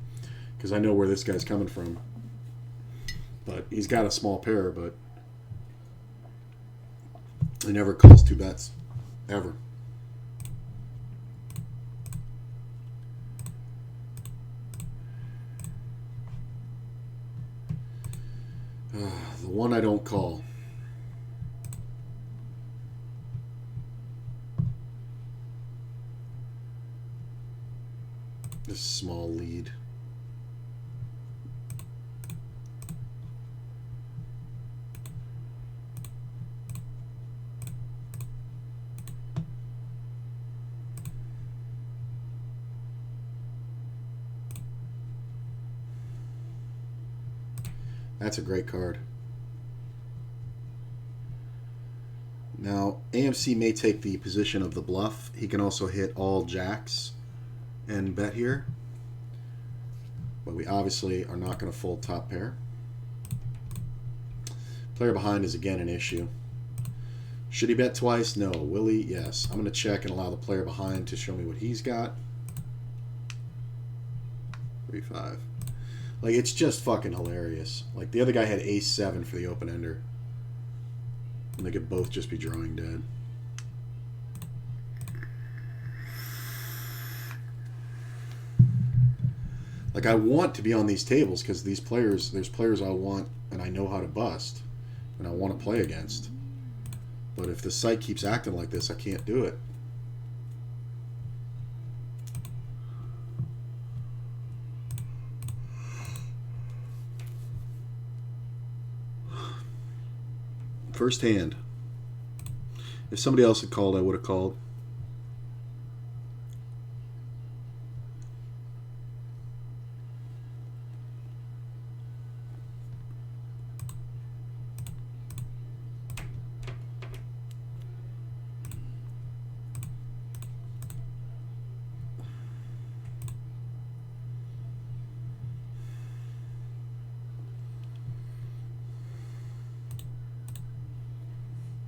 [SPEAKER 1] Because I know where this guy's coming from. But he's got a small pair, but he never calls 2 bets. Ever. The one I don't call. This small lead. That's a great card. Now, AMC may take the position of the bluff. He can also hit all jacks and bet here. But we obviously are not going to fold top pair. Player behind is again an issue. Should he bet twice? No. Will he? Yes. I'm going to check and allow the player behind to show me what he's got. 3-5. Like, it's just fucking hilarious. Like, the other guy had ace-7 for the open-ender. And they could both just be drawing dead. Like, I want to be on these tables because these players, there's players I want and I know how to bust and I want to play against. But if the site keeps acting like this, I can't do it. First hand. If somebody else had called, I would have called.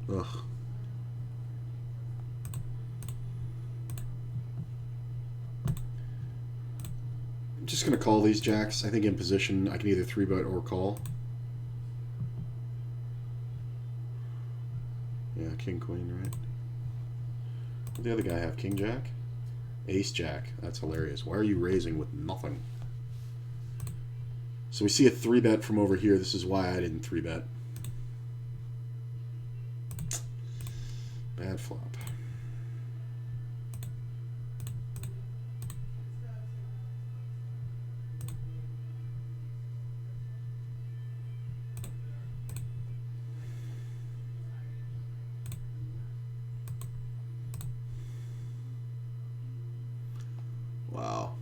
[SPEAKER 1] Ugh. I'm just going to call these jacks. I think in position I can either 3-bet or call. Yeah, king, queen, right? What did the other guy have? King, jack? Ace, jack. That's hilarious. Why are you raising with nothing? So we see a 3-bet from over here. This is why I didn't 3-bet. Bad flop. Wow.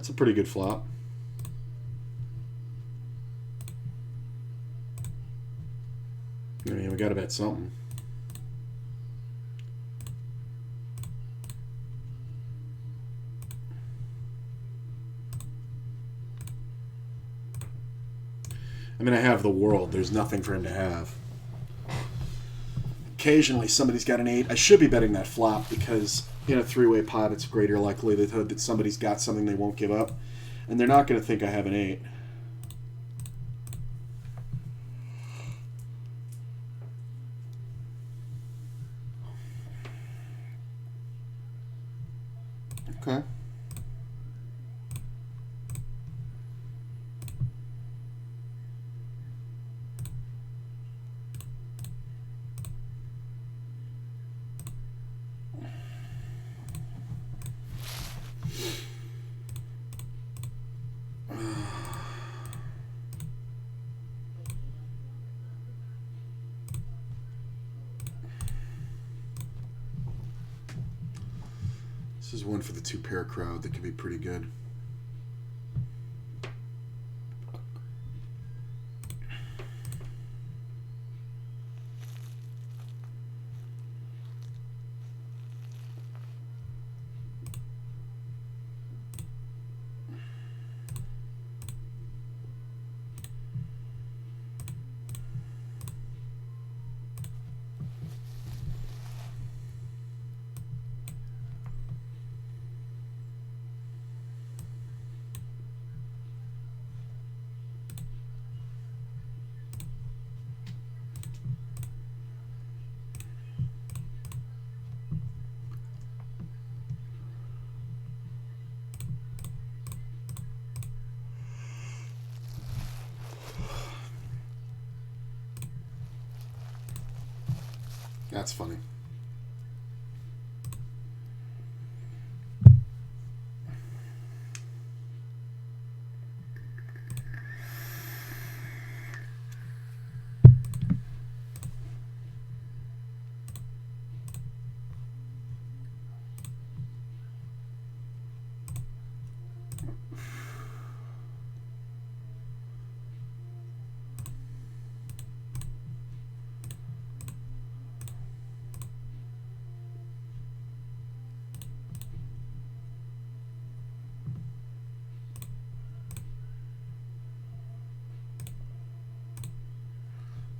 [SPEAKER 1] That's a pretty good flop. I mean, we got to bet something. I mean, I have the world. There's nothing for him to have. Occasionally, somebody's got an 8. I should be betting that flop because in a 3-way pot, it's a greater likelihood that somebody's got something they won't give up. And they're not going to think I have an 8. Okay. This is one for the 2-pair crowd that could be pretty good. That's funny.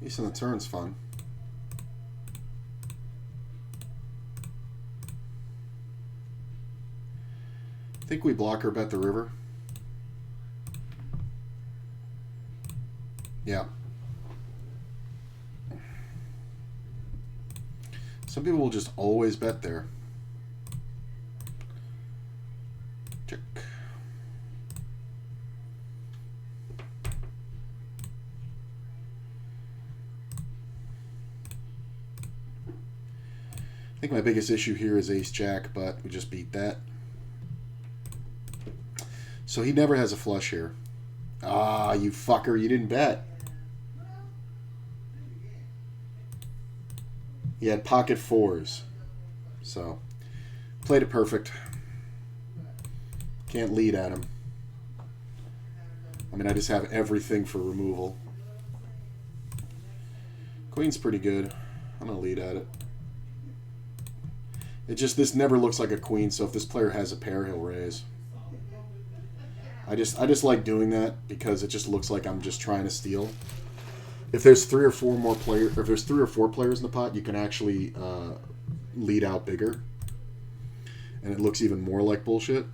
[SPEAKER 1] Ace on the turn's fun. Think we block or bet the river? Yeah. Some people will just always bet there. Check. I think my biggest issue here is ace-jack, but we just beat that. So he never has a flush here. Ah, you fucker, you didn't bet. He had pocket fours. So, played it perfect. Can't lead at him. I mean, I just have everything for removal. Queen's pretty good. I'm going to lead at it. It just, this never looks like a queen, so if this player has a pair, he'll raise. I just like doing that because it just looks like I'm just trying to steal. If there's three or four players in the pot, you can actually lead out bigger, and it looks even more like bullshit.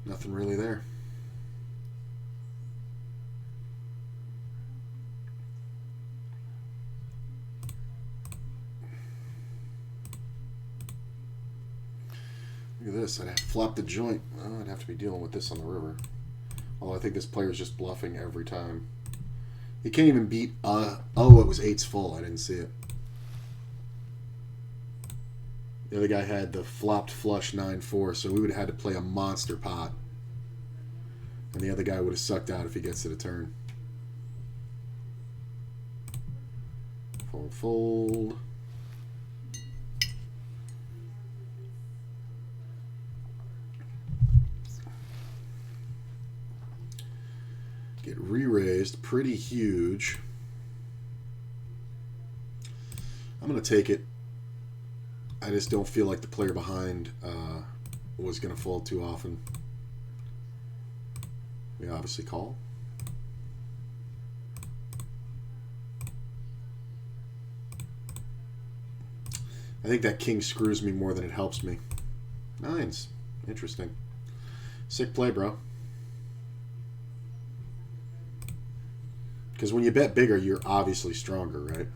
[SPEAKER 1] Nothing really there. Look at this. I'd have flopped the joint. Well, I'd have to be dealing with this on the river. Although I think this player's just bluffing every time. He can't even beat... oh, it was 8's full. I didn't see it. The other guy had the flopped flush 9-4, so we would have had to play a monster pot. And the other guy would have sucked out if he gets to the turn. Fold, fold. Get re-raised, pretty huge. I'm going to take it. I just don't feel like the player behind was going to fold too often. We obviously call. I think that king screws me more than it helps me. Nines. Interesting. Sick play, bro. Because when you bet bigger, you're obviously stronger, right?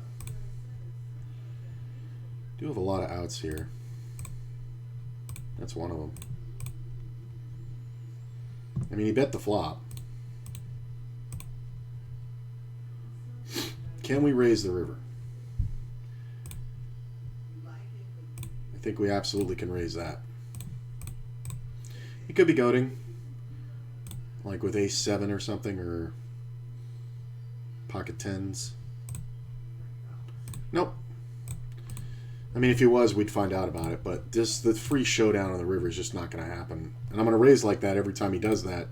[SPEAKER 1] Do have a lot of outs here. That's one of them. I mean, he bet the flop. Can we raise the river? I think we absolutely can raise that. It could be goading. Like with ace 7 or something, or pocket 10s. Nope. I mean, if it was, we'd find out about it. But this, the free showdown on the river is just not going to happen. And I'm going to raise like that every time he does that,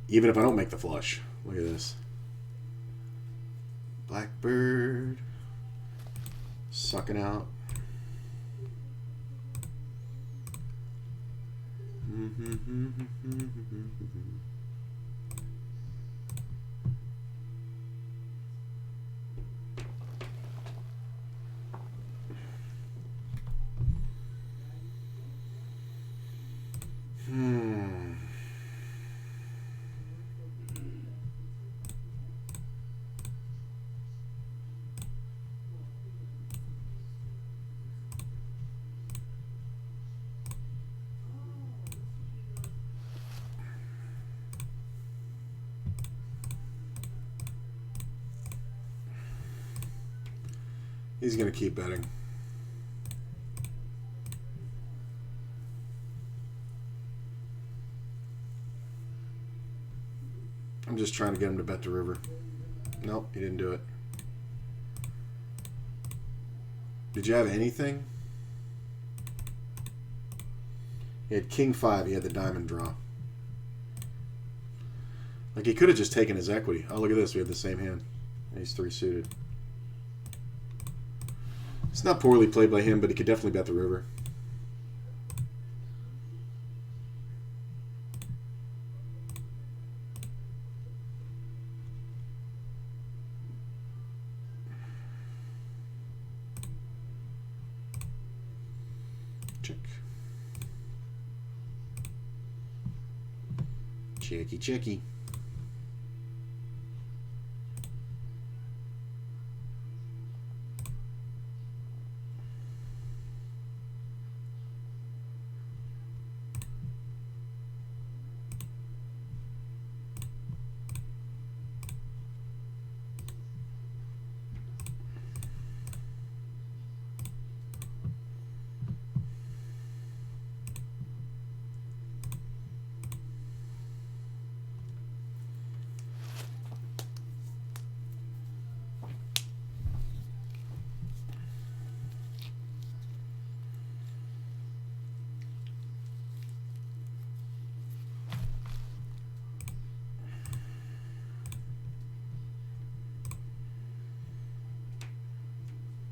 [SPEAKER 1] even if I don't make the flush. Look at this. Blackbird. Sucking out. He's going to keep betting. I'm just trying to get him to bet the river. Nope, he didn't do it. Did you have anything? He had king 5. He had the diamond draw. Like, he could have just taken his equity. Oh, look at this. We had the same hand. Ace 3 suited. It's not poorly played by him, but he could definitely bet the river. Check. Checky, checky.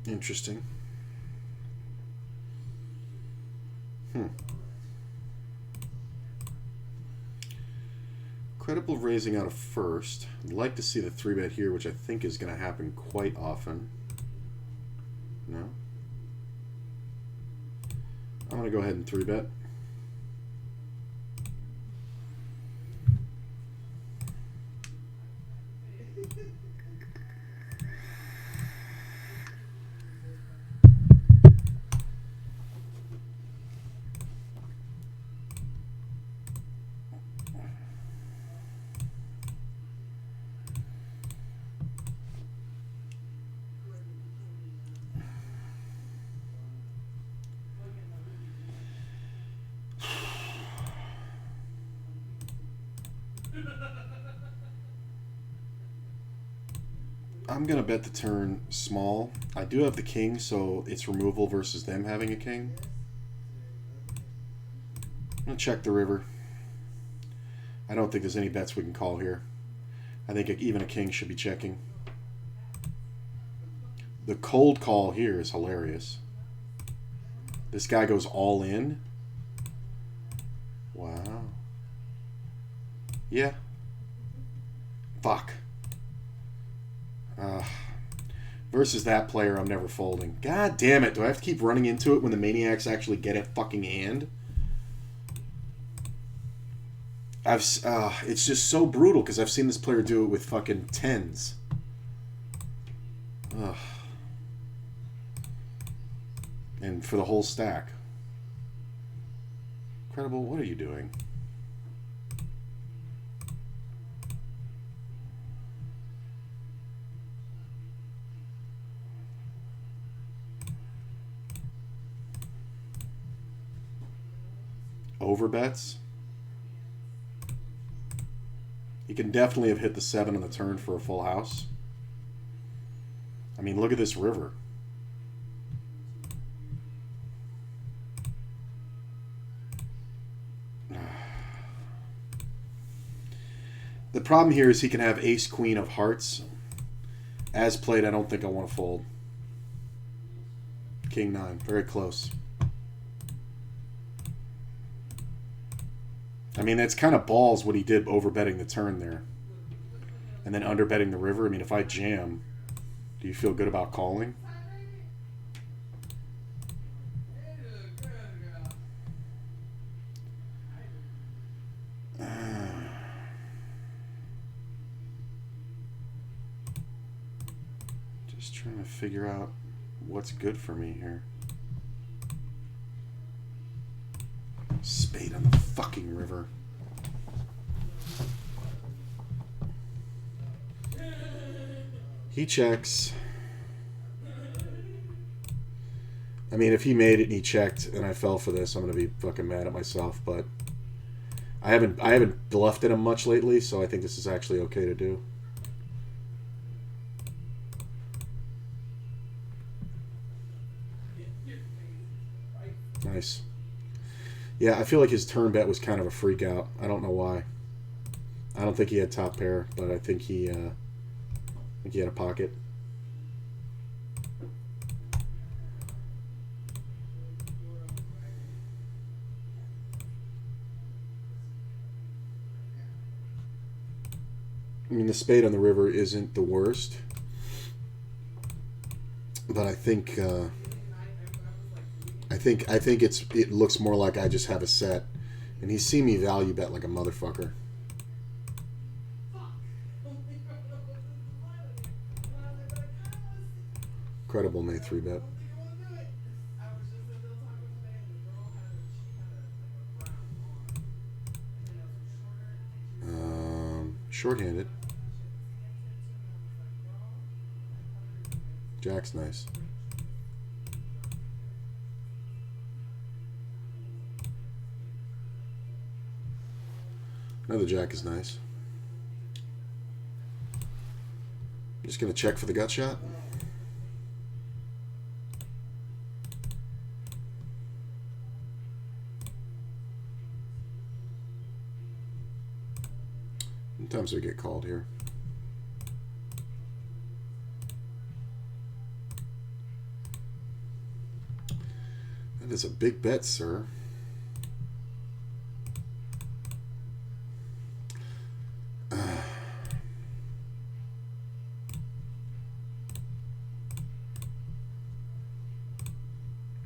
[SPEAKER 1] Interesting. Credible raising out of first. I'd like to see the 3-bet here, which I think is going to happen quite often. No? I'm going to go ahead and 3-bet. I'm going to bet the turn small. I do have the king, so it's removal versus them having a king. I'm going to check the river. I don't think there's any bets we can call here. I think even a king should be checking. The cold call here is hilarious. This guy goes all in. Wow. Yeah. Fuck. Versus that player, I'm never folding. God damn it. Do I have to keep running into it when the maniacs actually get a fucking hand? It's just so brutal because I've seen this player do it with fucking 10s. Ugh. And for the whole stack. Credible, what are you doing? overbets. He can definitely have hit the 7 on the turn for a full house. I mean, look at this river. The problem here is he can have ace queen of hearts. As played, I don't think I want to fold. King 9, very close. I mean, that's kind of balls what he did overbetting the turn there. And then underbetting the river. I mean, if I jam, do you feel good about calling? Just trying to figure out what's good for me here. Spade on the fucking river. He checks. I mean, if he made it and he checked and I fell for this, I'm gonna be fucking mad at myself. But I haven't bluffed at him much lately, so I think this is actually okay to do. Nice. Yeah, I feel like his turn bet was kind of a freak out. I don't know why. I don't think he had top pair, but I think he had a pocket. I mean, the spade on the river isn't the worst, but I think it looks more like I just have a set, and he's seen me value bet like a motherfucker. Credible may 3-bet. Shorthanded. Jack's nice. Another jack is nice. Just gonna check for the gut shot. Sometimes we get called here. That is a big bet, sir.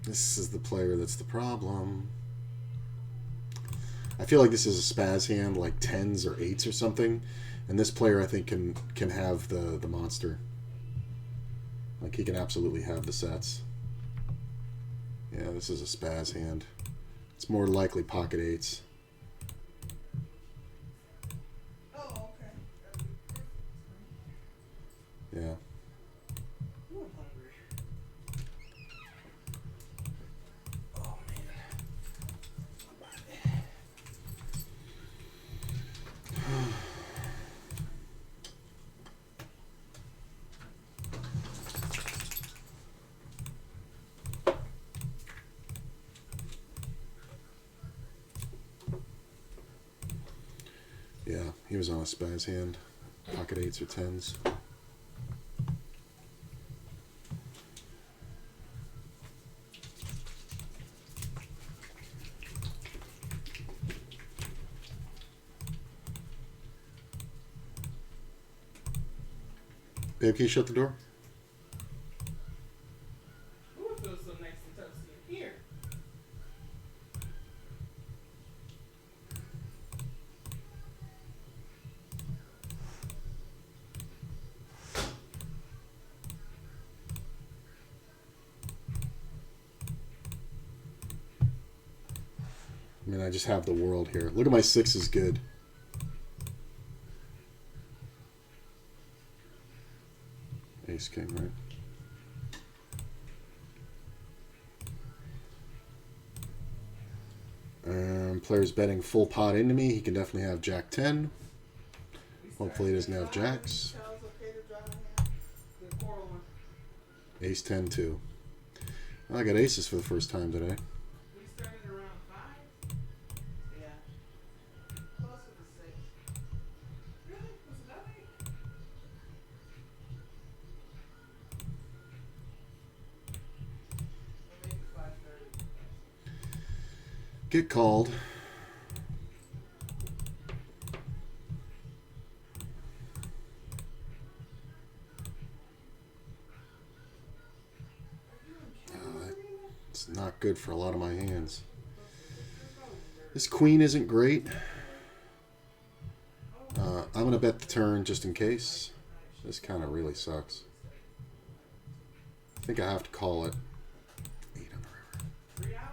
[SPEAKER 1] This is the player that's the problem. I feel like this is a spaz hand, like 10s or 8s or something, and this player I think can have the monster. Like he can absolutely have the sets. Yeah, this is a spaz hand. It's more likely pocket 8s.
[SPEAKER 2] Oh, okay.
[SPEAKER 1] Yeah.
[SPEAKER 2] Ooh, I'm hungry.
[SPEAKER 1] Yeah, he was on a spaz hand. Pocket 8s or 10s. Babe, can you shut the door?
[SPEAKER 2] Ooh, it feels so nice and toasty in here.
[SPEAKER 1] I mean, I just have the world here. Look at my 6 is good. Ace king, right? Player's betting full pot into me. He can definitely have Jack 10. Hopefully he doesn't have Jacks. Ace 10 too. Well, I got aces for the first time today.
[SPEAKER 2] We started around 5. Yeah. Closer to 6. Really? Was it that late? Or maybe 5:30.
[SPEAKER 1] Get called. It's not good for a lot of my hands. This queen isn't great. I'm going to bet the turn just in case. This kind of really sucks. I think I have to call it. 8 on the river.
[SPEAKER 2] 3 hours.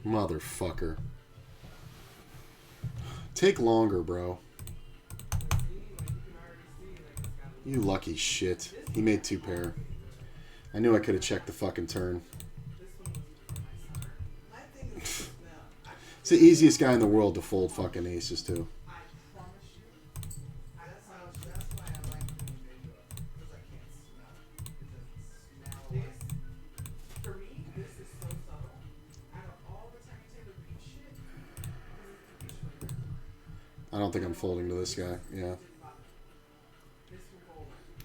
[SPEAKER 1] Motherfucker. Take longer, bro. You lucky shit. He made 2 pair. I knew I could have checked the fucking turn. It's the easiest guy in the world to fold fucking aces to. I don't think I'm folding to this guy. Yeah.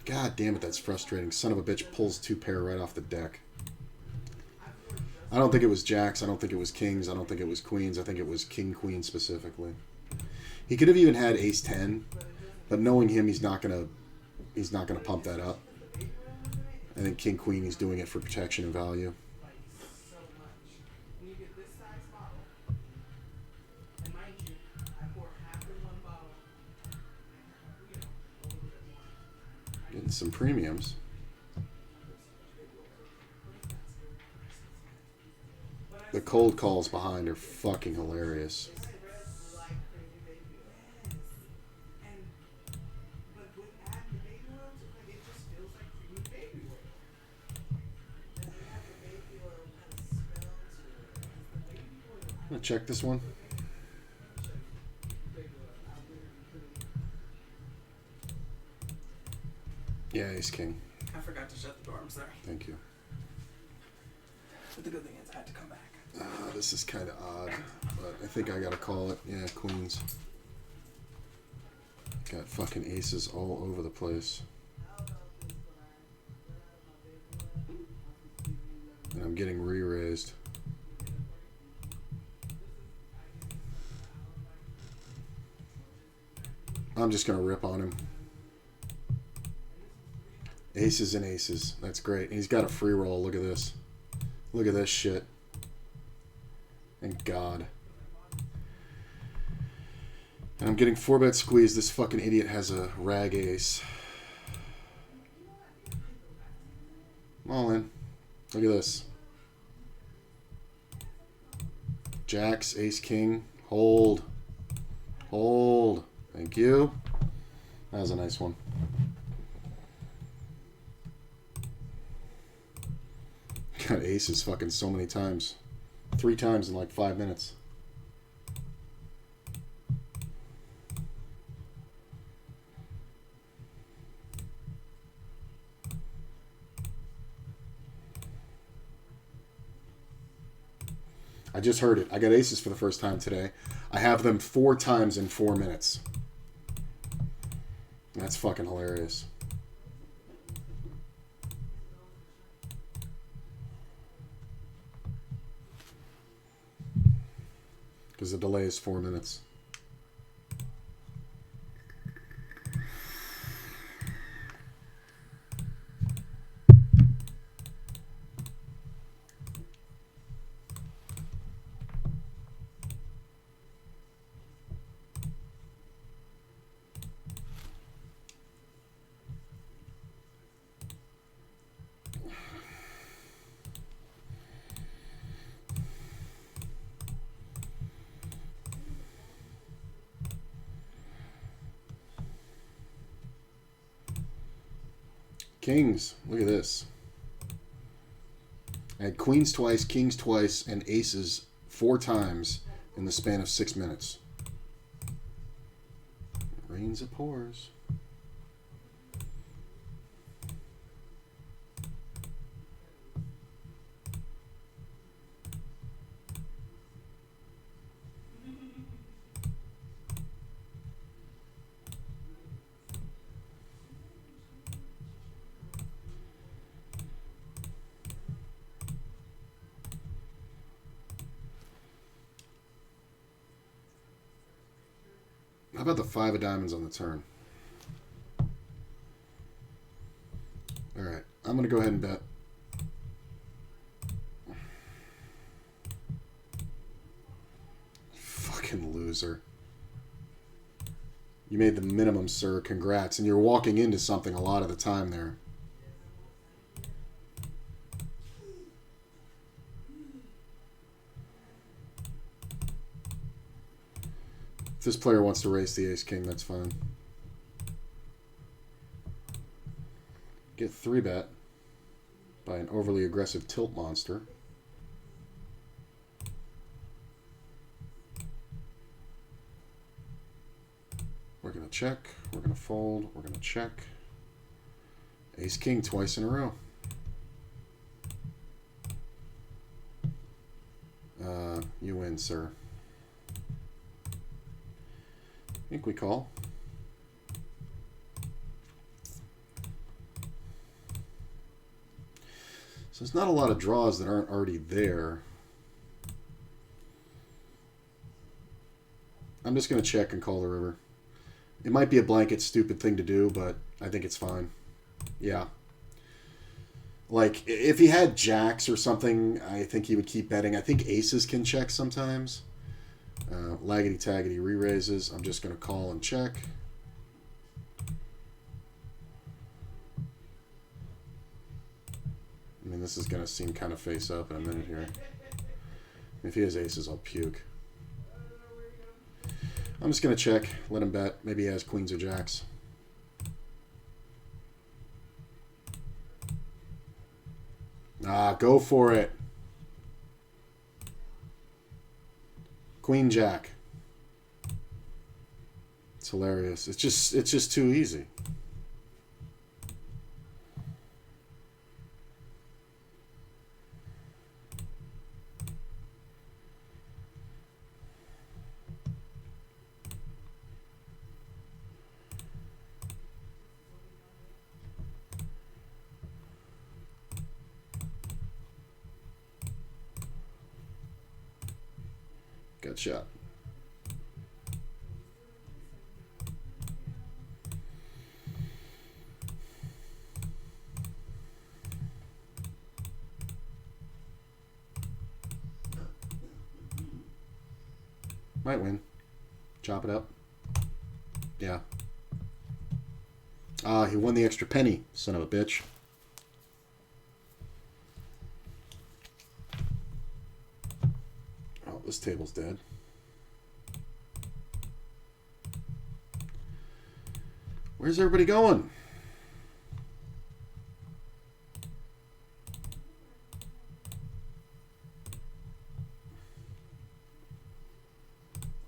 [SPEAKER 1] God damn it, that's frustrating. Son of a bitch pulls 2 pair right off the deck. I don't think it was jacks. I don't think it was kings. I don't think it was queens. I think it was king queen specifically. He could have even had ace 10, but knowing him, he's not gonna pump that up. I think king queen, he's doing it for protection and value. Getting some premiums. The cold calls behind are fucking hilarious. I'm gonna check this one. Yeah, ace king.
[SPEAKER 2] I forgot to shut the door. I'm sorry.
[SPEAKER 1] Thank you.
[SPEAKER 2] But the good thing is I had to come back.
[SPEAKER 1] This is kind of odd, but I think I gotta call it. Yeah, queens. Got fucking aces all over the place. And I'm getting re-raised. I'm just gonna rip on him. Aces and aces. That's great. And he's got a free roll. Look at this. Look at this shit. Thank God. And I'm getting 4-bet squeeze. This fucking idiot has a rag ace. I'm all in. Look at this. Jacks, ace, king. Hold. Hold. Thank you. That was a nice one. Got aces fucking so many times. 3 times in like 5 minutes. I just heard it. I got aces for the first time today. I have them 4 times in 4 minutes. That's fucking hilarious. Because the delay is 4 minutes. Kings. Look at this. I had queens twice, kings twice, and aces 4 times in the span of 6 minutes. Rains it pours. How about the 5 of diamonds on the turn? Alright, I'm going to go ahead and bet. Fucking loser. You made the minimum, sir. Congrats. And you're walking into something a lot of the time there. If this player wants to race the ace-king, that's fine. Get 3-bet by an overly aggressive tilt monster. We're going to check. We're going to fold. We're going to check. Ace-king twice in a row. You win, sir. I think we call. So there's not a lot of draws that aren't already there. I'm just going to check and call the river. It might be a blanket stupid thing to do, but I think it's fine. Yeah. Like, if he had jacks or something, I think he would keep betting. I think aces can check sometimes. Laggity-taggity re-raises. I'm just going to call and check. I mean, this is going to seem kind of face up in a minute here. If he has aces, I'll puke. I'm just going to check, let him bet. Maybe he has queens or jacks. Ah, go for it. Queen jack. It's hilarious. It's just too easy. Good shot. Might win. Chop it up. Yeah. Ah, he won the extra penny, son of a bitch. Oh, this table's dead. Where's everybody going?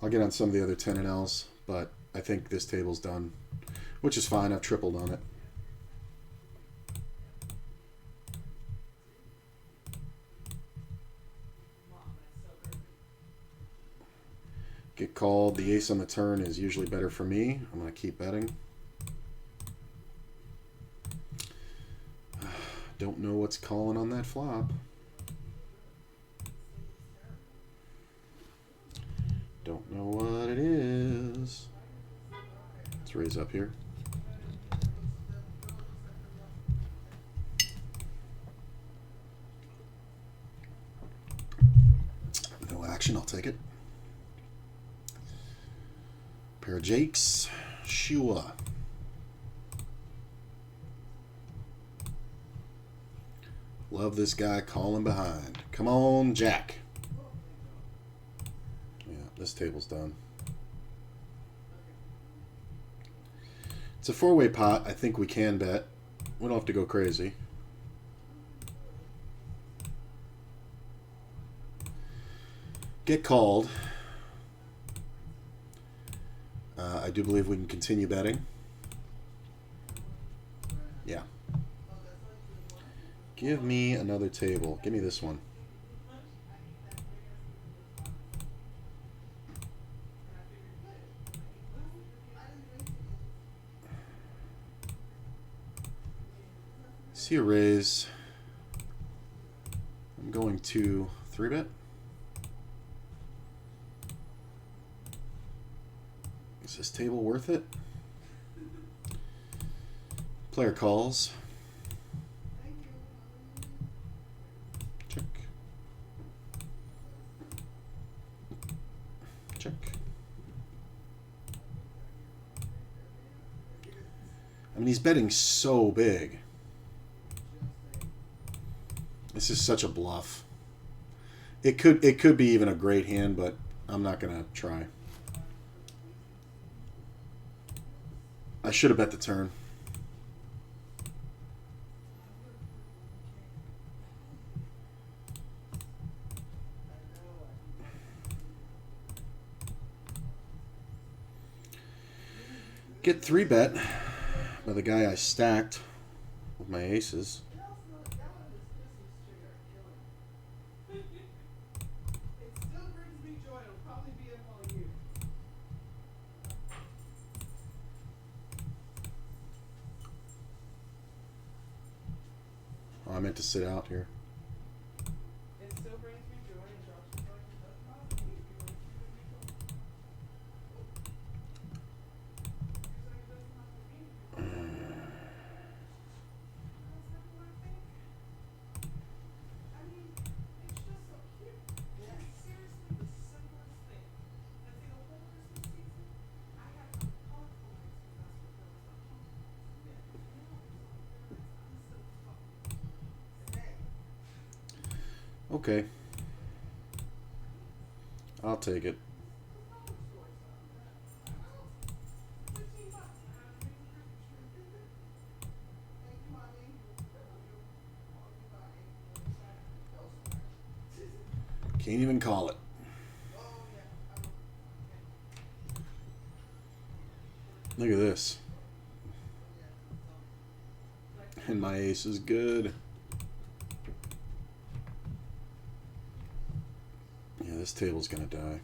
[SPEAKER 1] I'll get on some of the other 10 and Ls, but I think this table's done, which is fine. I've tripled on it. Get called. The ace on the turn is usually better for me. I'm going to keep betting. Don't know what's calling on that flop. Don't know what it is. Let's raise up here. No action, I'll take it. Pair of jakes. Shua. Love this guy calling behind. Come on, Jack. Yeah, this table's done. It's a 4-way pot. I think we can bet. We don't have to go crazy. Get called. I do believe we can continue betting. Yeah. Give me another table. Give me this one. See a raise. I'm going to 3-bet. Is this table worth it? Player calls. Check. Check. I mean, he's betting so big. This is such a bluff. It could be even a great hand, but I'm not gonna try. I should have bet the turn. Get 3-bet by the guy I stacked with my aces. Oh, I meant to sit out here.
[SPEAKER 2] It still brings me joy and drops me joy and does not leave you when you feel me. I mean, it's just so cute. Yes. Seriously, the simplest thing. And see, the whole Christmas season, I had colorful lights because that's what there was a pumpkin. Yeah. Now it's all there is. I'm so fucking. Hey.
[SPEAKER 1] Okay. I'll take it. Can't even call it. Look at this. And my ace is good. Yeah, this table's gonna die.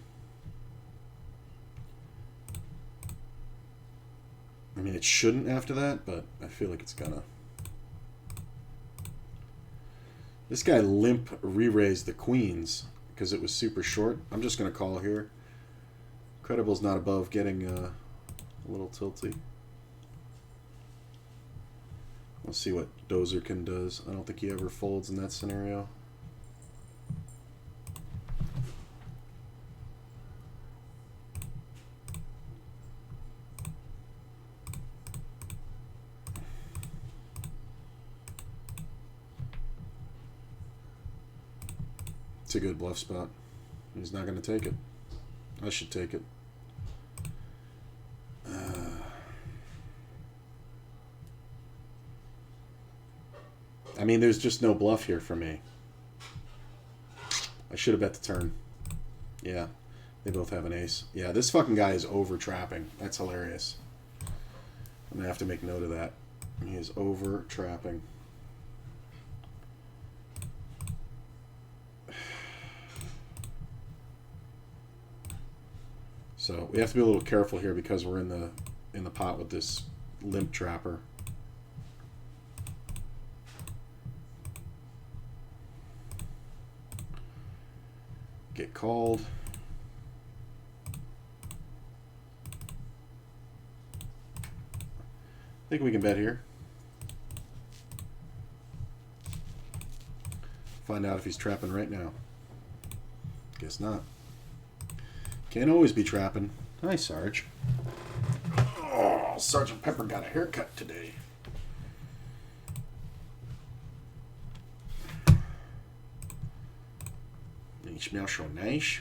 [SPEAKER 1] I mean, it shouldn't after that, but I feel like it's gonna. This guy limp re-raised the queens because it was super short. I'm just gonna call here. Credible's not above getting a little tilty. Let's see what Dozerkin does. I don't think he ever folds in that scenario. It's a good bluff spot. He's not going to take it. I should take it. I mean, there's just no bluff here for me. I should have bet the turn. Yeah, they both have an ace. Yeah, this fucking guy is over trapping. That's hilarious. I'm going to have to make note of that. He is over trapping. So we have to be a little careful here because we're in the pot with this limp trapper. Get called. I think we can bet here. Find out if he's trapping right now. Guess not. Can't always be trapping. Hi, Sarge. Oh, Sergeant Pepper got a haircut today. You smell so nice.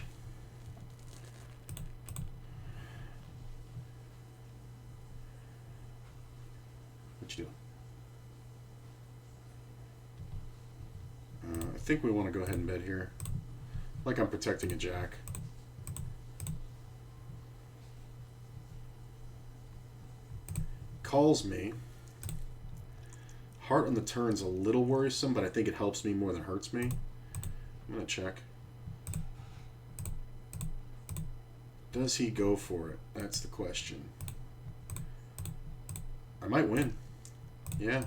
[SPEAKER 1] What you doing? I think we want to go ahead and bet here. Like I'm protecting a jack. Calls me. Heart on the turn's a little worrisome, but I think it helps me more than hurts me. I'm going to check. Does he go for it? That's the question. I might win. Yeah.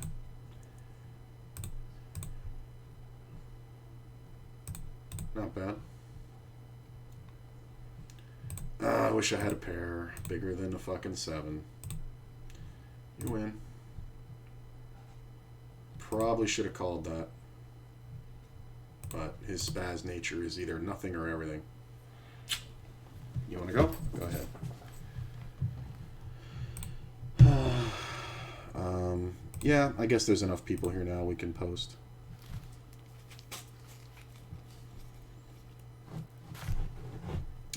[SPEAKER 1] Not bad. I wish I had a pair bigger than a fucking 7. You win. Probably should have called that. But his spaz nature is either nothing or everything. You want to go? Go ahead. Yeah, I guess there's enough people here now we can post.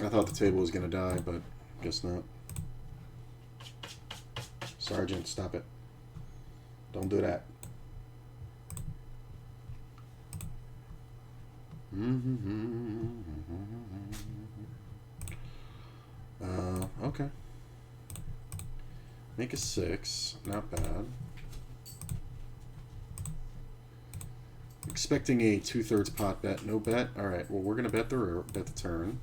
[SPEAKER 1] I thought the table was going to die, but guess not. Sergeant, stop it. Don't do that. Okay. Make a 6. Not bad. Expecting a 2/3 pot bet. No bet. Alright, well, we're going to bet the turn.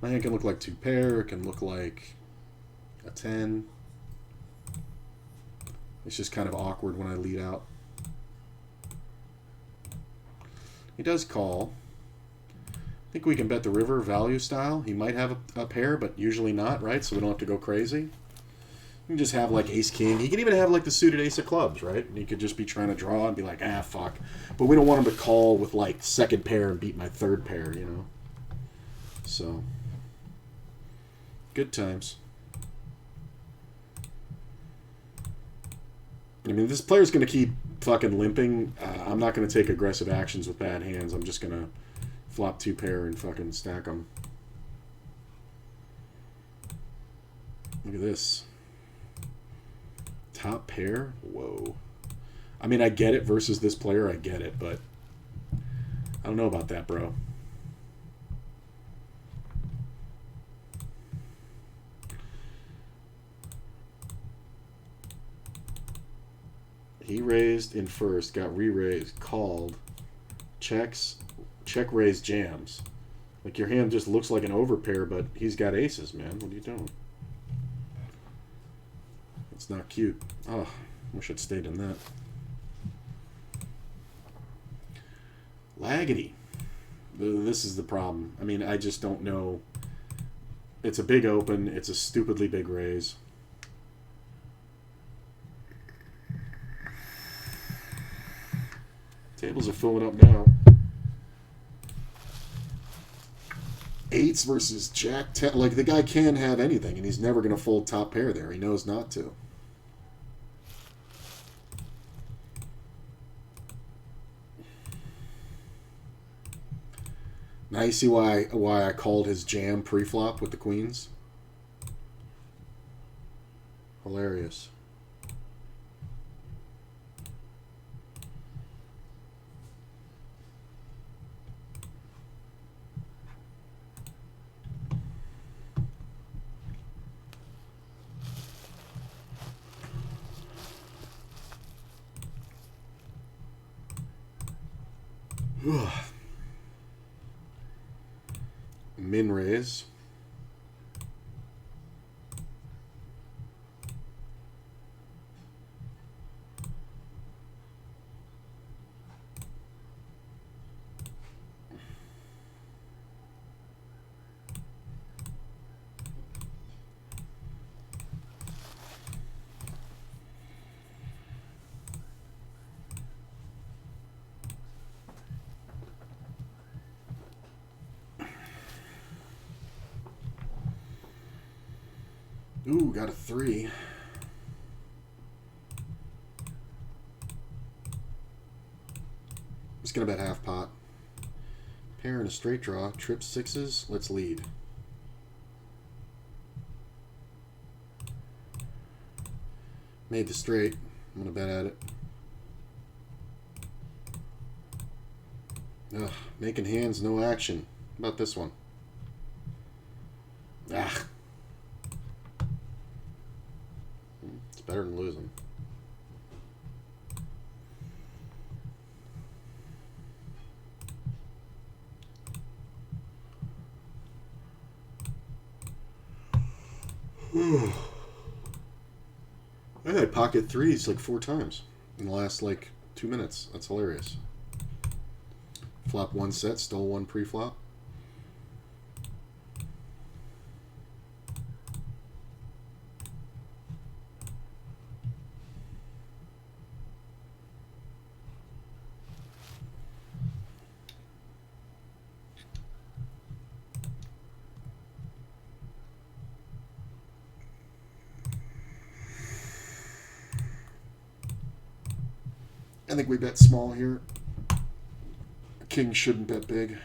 [SPEAKER 1] My hand can look like 2 pair. It can look like a 10. It's just kind of awkward when I lead out. He does call. I think we can bet the river value style. He might have a pair, but usually not, right? So we don't have to go crazy. You can just have like ace-king. He can even have like the suited ace of clubs, right? And he could just be trying to draw and be like, ah, fuck. But we don't want him to call with like 2nd pair and beat my 3rd pair, you know? So, good times. I mean, this player's going to keep fucking limping. I'm not going to take aggressive actions with bad hands. I'm just going to flop 2 pair and fucking stack them. Look at this. Top pair? Whoa. I mean, I get it versus this player. I get it, but I don't know about that, bro. He raised in first, got re-raised, called, checks, check raise jams. Like your hand just looks like an overpair, but he's got aces, man. What are you doing? It's not cute. Oh, wish I'd stayed in that. Laggity. This is the problem. I mean, I just don't know. It's a big open. It's a stupidly big raise. Tables are filling up now. 8s versus Jack 10. Like, the guy can have anything, and he's never going to fold top pair there. He knows not to. Now you see why I called his jam pre-flop with the queens? Hilarious. Min raise. Ooh, got a 3. Just gonna bet half pot. Pair and a straight draw. Trip 6s. Let's lead. Made the straight. I'm gonna bet at it. Ugh, making hands, no action. How about this one? Ah. It's better than losing. I had pocket threes like 4 times in the last like 2 minutes. That's hilarious. Flop 1 set, stole 1 pre-flop. I think we bet small here. King shouldn't bet big.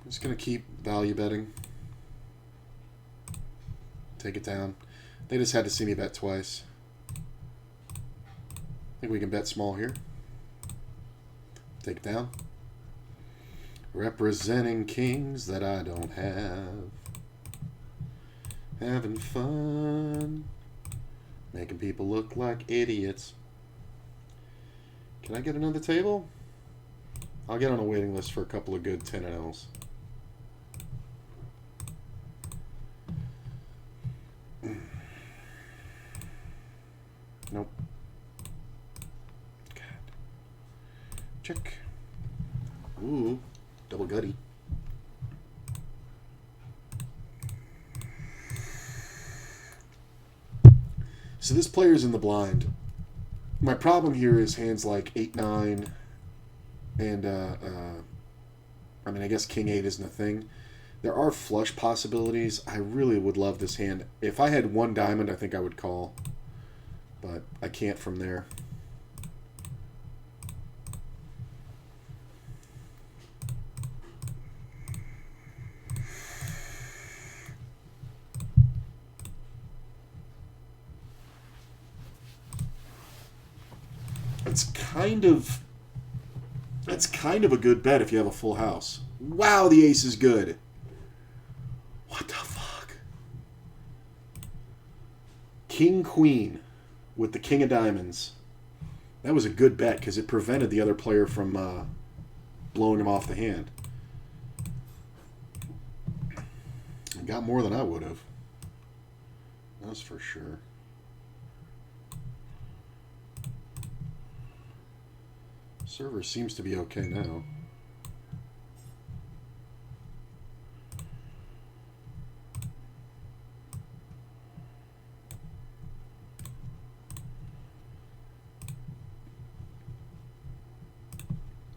[SPEAKER 1] Just going to keep value betting. Take it down. They just had to see me bet twice. I think we can bet small here. Take it down. Representing kings that I don't have. Having fun. Making people look like idiots. Can I get another table? I'll get on a waiting list for a couple of good 10-Ls. Nope. God. Check. Ooh, double gutty. So this player's in the blind. My problem here is hands like 8-9 and I mean, I guess King 8 isn't a thing. There are flush possibilities. I really would love this hand. If I had 1 diamond, I think I would call, but I can't from there. It's kind of a good bet if you have a full house. Wow, the ace is good. What the fuck? King Queen with the king of diamonds. That was a good bet because it prevented the other player from blowing him off the hand. I got more than I would have. That's for sure. Server seems to be okay now.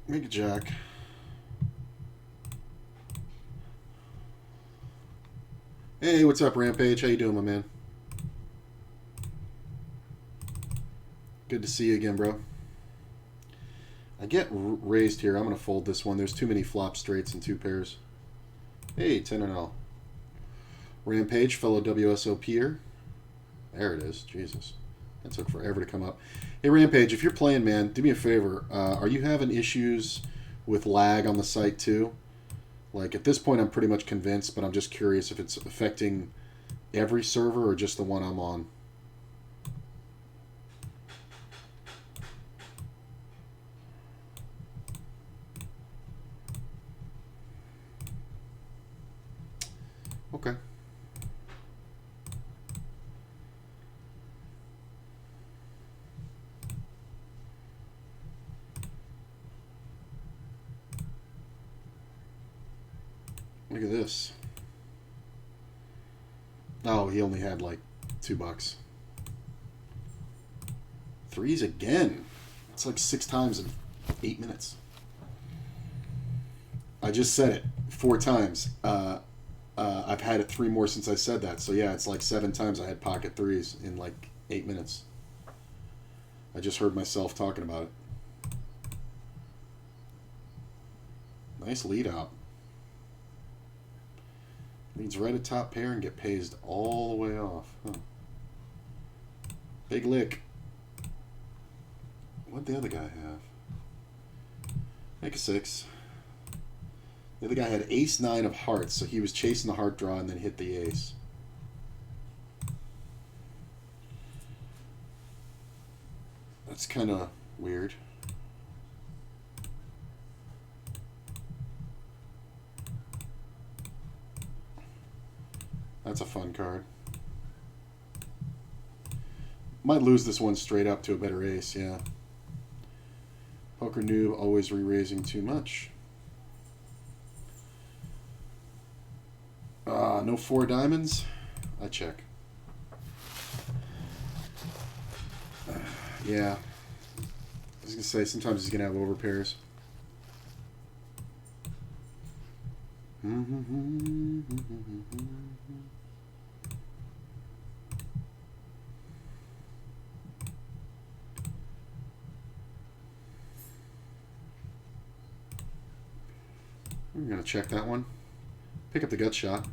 [SPEAKER 1] Make a jack. Hey, what's up, Rampage? How you doing, my man? Good to see you again, bro. I get raised here. I'm going to fold this one. There's too many flop straights and 2 pairs. Hey, 10-0. Rampage, fellow WSOPer. There it is. Jesus. That took forever to come up. Hey, Rampage, if you're playing, man, do me a favor. Are you having issues with lag on the site, too? Like, at this point, I'm pretty much convinced, but I'm just curious if it's affecting every server or just the one I'm on. Okay. Look at this. Oh, he only had like $2. Threes again. It's like 6 times in 8 minutes. I just said it 4 times. I've had it 3 more since I said that. So yeah, it's like 7 times I had pocket threes in like 8 minutes. I just heard myself talking about it. Nice lead out. Leads right at top pair and get paced all the way off. Huh. Big lick. What'd the other guy have? Make a 6. The other guy had ace 9 of hearts, so he was chasing the heart draw and then hit the ace. That's kind of weird. That's a fun card. Might lose this one straight up to a better ace, yeah. Poker noob, always re-raising too much. No 4 diamonds. I check. Yeah. I was going to say, sometimes he's going to have overpairs. We're going to check that one. Pick up the gut shot.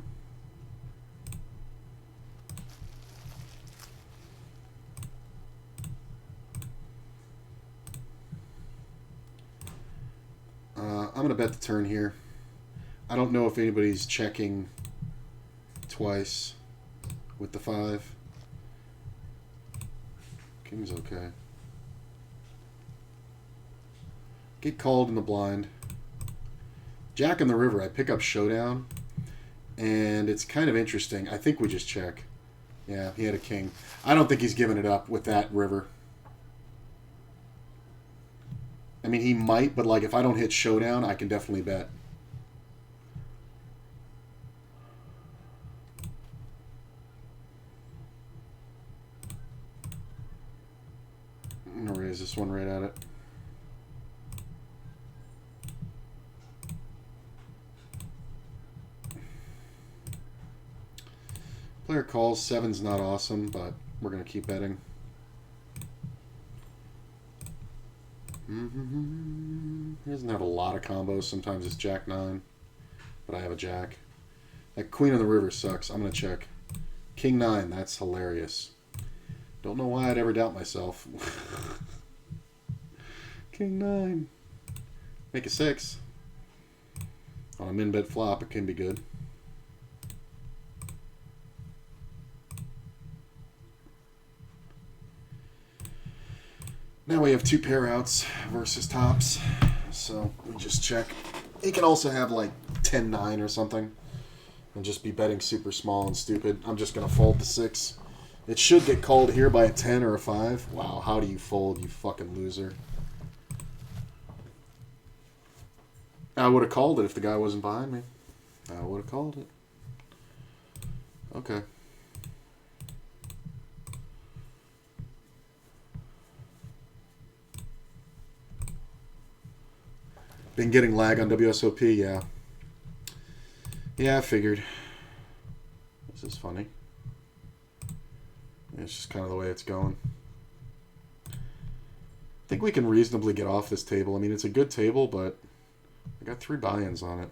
[SPEAKER 1] I'm going to bet the turn here. I don't know if anybody's checking twice with the 5. King's okay. Get called in the blind. Jack in the river, I pick up showdown, and it's kind of interesting. I think we just check. Yeah, he had a king. I don't think he's giving it up with that river. I mean, he might, but like if I don't hit showdown, I can definitely bet. I'm going to raise this one right at it. Player calls. 7's not awesome, but we're going to keep betting. He doesn't have a lot of combos. Sometimes it's Jack 9, but I have a Jack. That Queen of the River sucks. I'm going to check. King 9, that's hilarious. Don't know why I'd ever doubt myself. King 9. Make a 6. On a min-bet flop, it can be good. Now we have 2 pair outs versus tops, so we just check. He can also have like 10-9 or something and just be betting super small and stupid. I'm just going to fold the 6. It should get called here by a 10 or a 5. Wow, how do you fold, you fucking loser? I would have called it if the guy wasn't behind me. I would have called it. Okay. Been getting lag on WSOP, yeah. Yeah, I figured. This is funny. It's just kind of the way it's going. I think we can reasonably get off this table. I mean, it's a good table, but I got 3 buy-ins on it.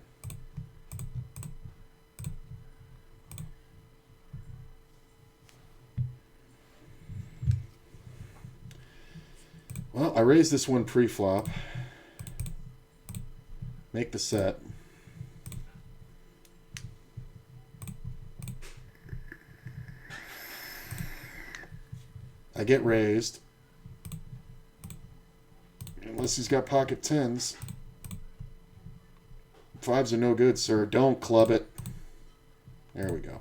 [SPEAKER 1] Well, I raised this one pre-flop. Make the set. I get raised. Unless he's got pocket 10s. 5s are no good, sir. Don't club it. There we go.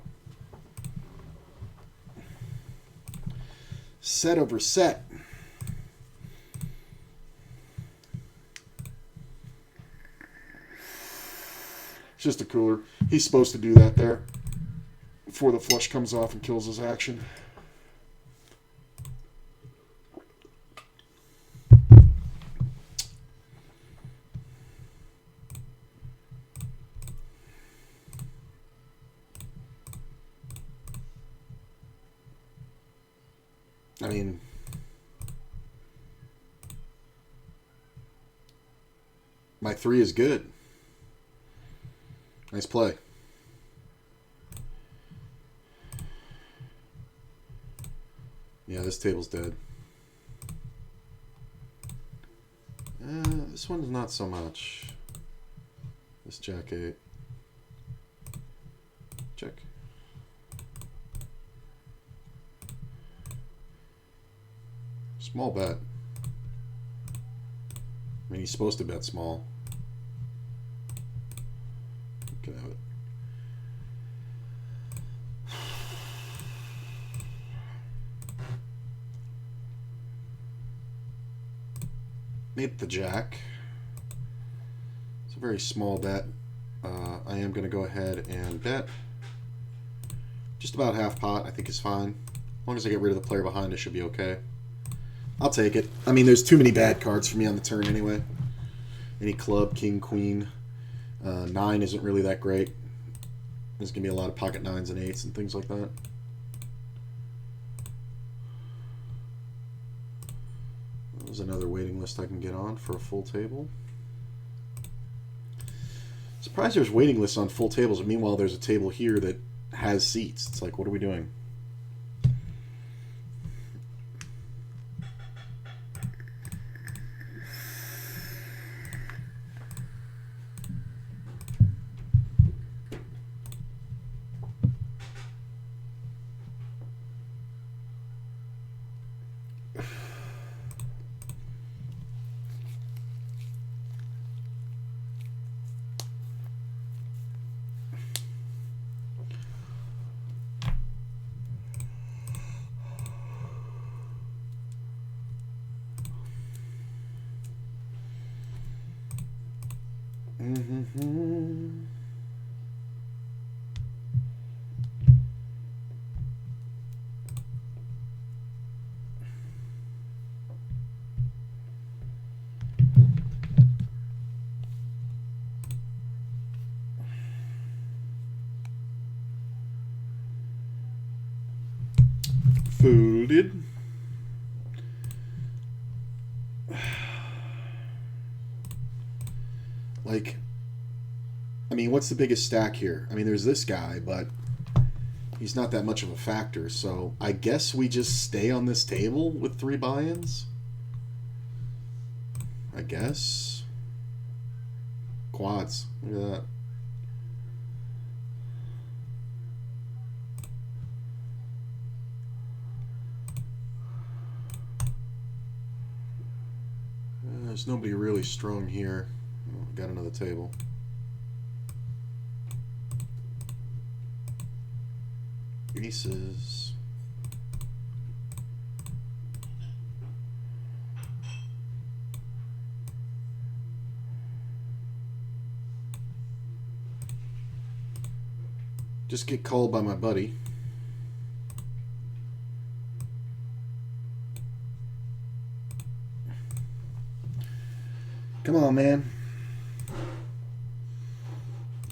[SPEAKER 1] Set over set. It's just a cooler. He's supposed to do that there before the flush comes off and kills his action. I mean, my 3 is good. Nice play. Yeah, this table's dead. This one's not so much. This Jack 8. Check. Small bet. I mean, he's supposed to bet small. You can have it. Made the Jack. It's a very small bet. I am going to go ahead and bet. Just about half pot, I think is fine. As long as I get rid of the player behind, it should be okay. I'll take it. I mean, there's too many bad cards for me on the turn anyway. Any club, king, queen. 9 isn't really that great. There's going to be a lot of pocket 9s and 8s and things like that. There's another waiting list I can get on for a full table. Surprised there's waiting lists on full tables, but meanwhile there's a table here that has seats. It's like, what are we doing? Folded. Like, I mean, what's the biggest stack here? I mean, there's this guy, but he's not that much of a factor. So I guess we just stay on this table with 3 buy-ins. I guess. Quads. Look at that. There's nobody really strong here. Oh, got another table. Aces. Just get called by my buddy. Come on, man.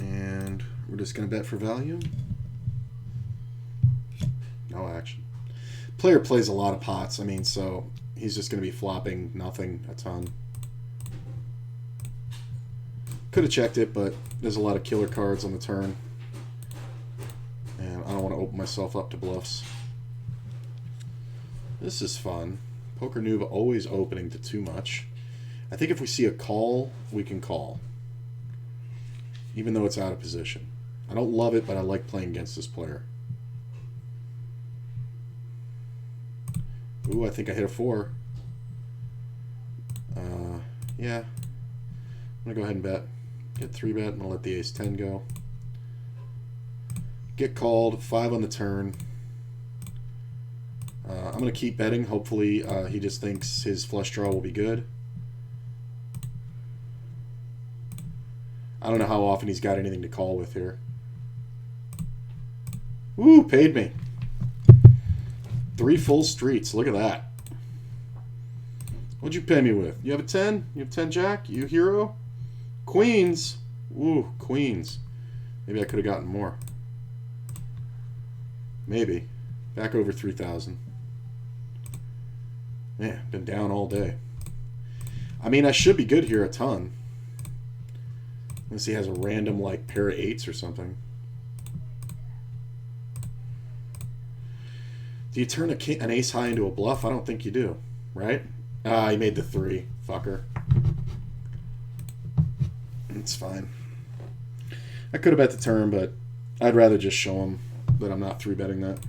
[SPEAKER 1] And we're just going to bet for value. No action. Player plays a lot of pots. I mean, so he's just going to be flopping nothing a ton. Could have checked it, but there's a lot of killer cards on the turn. And I don't want to open myself up to bluffs. This is fun. Poker Noob always opening to too much. I think if we see a call, we can call. Even though it's out of position. I don't love it, but I like playing against this player. Ooh, I think I hit a 4. Yeah. I'm going to go ahead and bet. Get 3-bet, and I'll let the ace-10 go. Get called, 5 on the turn. I'm going to keep betting. Hopefully he just thinks his flush draw will be good. I don't know how often he's got anything to call with here. Woo, paid me. 3 full streets. Look at that. What'd you pay me with? You have a 10? You have 10 jack? You hero? Queens. Ooh, queens. Maybe I could have gotten more. Maybe. Back over 3,000. Man, been down all day. I mean, I should be good here a ton. Unless he has a random, like, pair of 8s or something. Do you turn an ace high into a bluff? I don't think you do, right? Ah, he made the 3. Fucker. It's fine. I could have bet the turn, but I'd rather just show him that I'm not 3-betting that.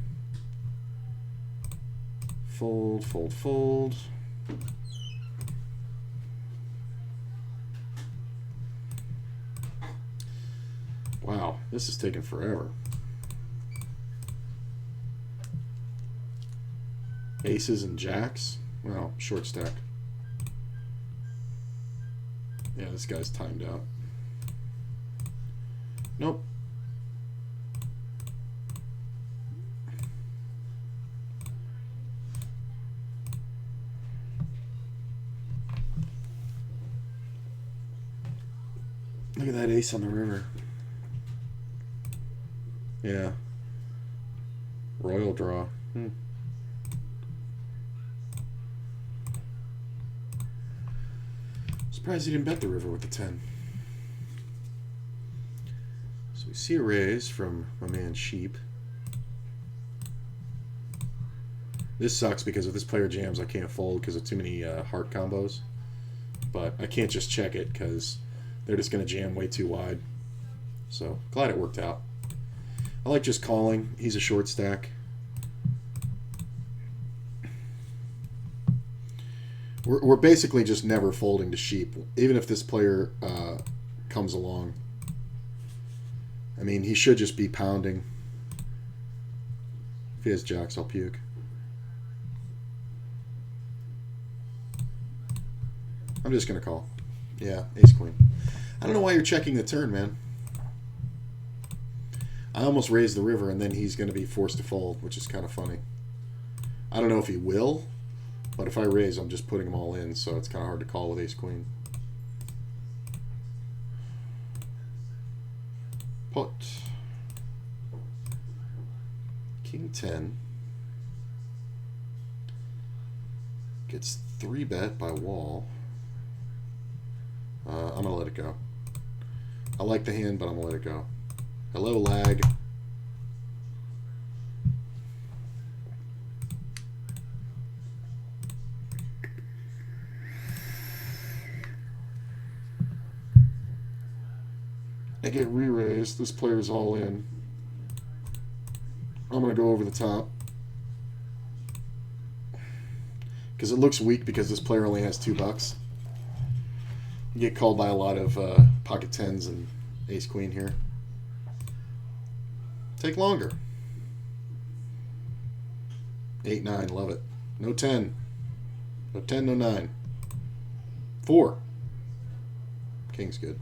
[SPEAKER 1] Fold, fold, fold. Wow, this is taking forever. Aces and jacks? Well, short stack. Yeah, this guy's timed out. Nope. Look at that ace on the river. Yeah. Royal draw. Surprised he didn't bet the river with the 10. So we see a raise from my man Sheep. This sucks because if this player jams, I can't fold because of too many heart combos. But I can't just check it because they're just going to jam way too wide. So glad it worked out. I like just calling. He's a short stack. We're basically just never folding to Sheep, even if this player comes along. I mean, he should just be pounding. If he has jacks, I'll puke. I'm just going to call. Yeah, ace-queen. I don't know why you're checking the turn, man. I almost raised the river, and then he's going to be forced to fold, which is kind of funny. I don't know if he will, but if I raise, I'm just putting them all in, so it's kind of hard to call with ace-queen. Put. King 10. Gets 3-bet by wall. I'm going to let it go. I like the hand, but I'm going to let it go. Hello, lag. I get re-raised. This player's all in. I'm going to go over the top. Because it looks weak because this player only has $2. You get called by a lot of pocket 10s and ace-queen here. Take longer. 8, 9, love it. No 10. No 10, no 9. 4. King's good.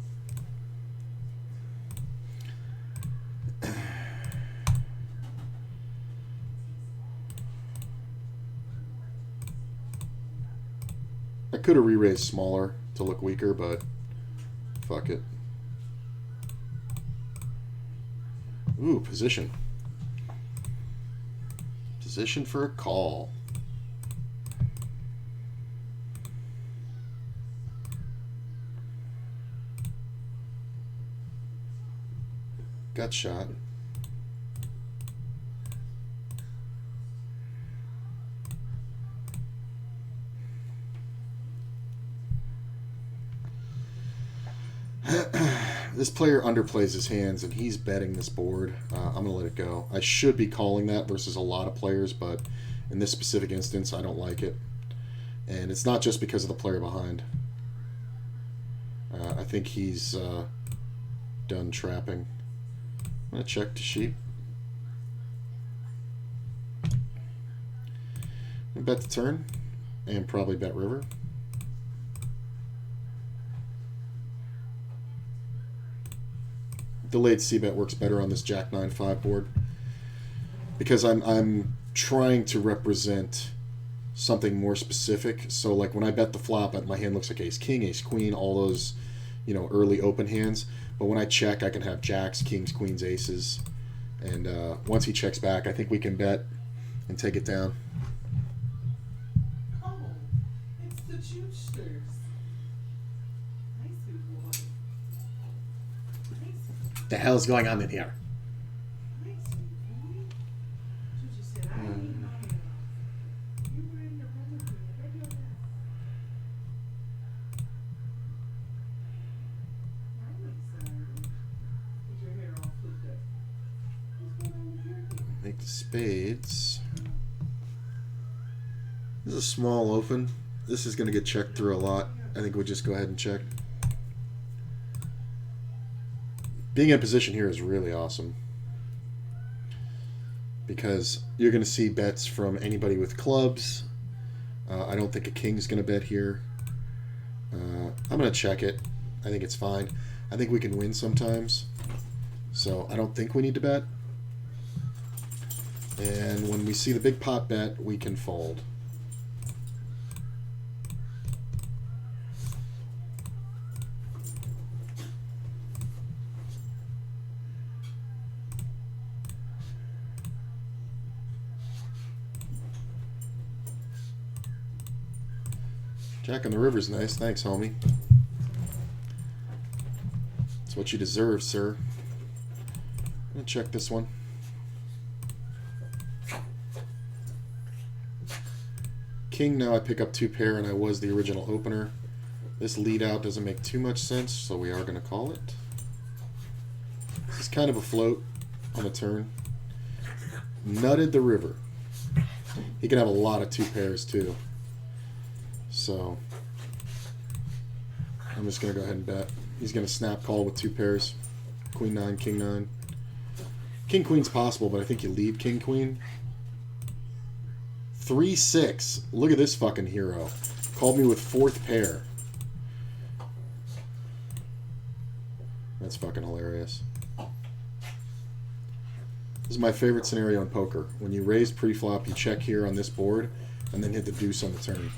[SPEAKER 1] I could have re-raised smaller to look weaker, but fuck it. Ooh, position. Position for a call. Gut shot. This player underplays his hands, and he's betting this board. I'm going to let it go. I should be calling that versus a lot of players, but in this specific instance, I don't like it. And it's not just because of the player behind. I think he's done trapping. I'm going to check to Sheep. And bet the turn, and probably bet river. Delayed c-bet works better on this Jack 9-5 board because I'm trying to represent something more specific. So like when I bet the flop, my hand looks like ace king, ace queen, all those, you know, early open hands. But when I check, I can have jacks, kings, queens, aces, and once he checks back, I think we can bet and take it down.
[SPEAKER 2] Oh, it's the Jupsters. Nice boy. Nice.
[SPEAKER 1] The hell's going on in here?
[SPEAKER 2] Nice boy. Juju said, I ain't lying. You were in the room with me. I read your mess. Nice.
[SPEAKER 1] take the spades. This is a small open. This is going to get checked through a lot. I think we'll just go ahead and check. Being in position here is really awesome, because you're going to see bets from anybody with clubs. I don't think a king's going to bet here. I'm going to check it. I think it's fine. I think we can win sometimes, so I don't think we need to bet. And when we see the big pot bet, we can fold. Jack on the river's nice. Thanks, homie. That's what you deserve, sir. I'm going to check this one. King, now I pick up 2 pair, and I was the original opener. This lead out doesn't make too much sense, so we are going to call it. This is kind of a float on the turn. Nutted the river. He can have a lot of 2 pairs, too. So I'm just going to go ahead and bet. He's going to snap call with 2 pairs. Queen 9, King 9. King Queen's possible, but I think you lead King Queen. 3-6. Look at this fucking hero. Called me with 4th pair. That's fucking hilarious. This is my favorite scenario in poker. When you raise pre-flop, you check here on this board, and then hit the deuce on the turn.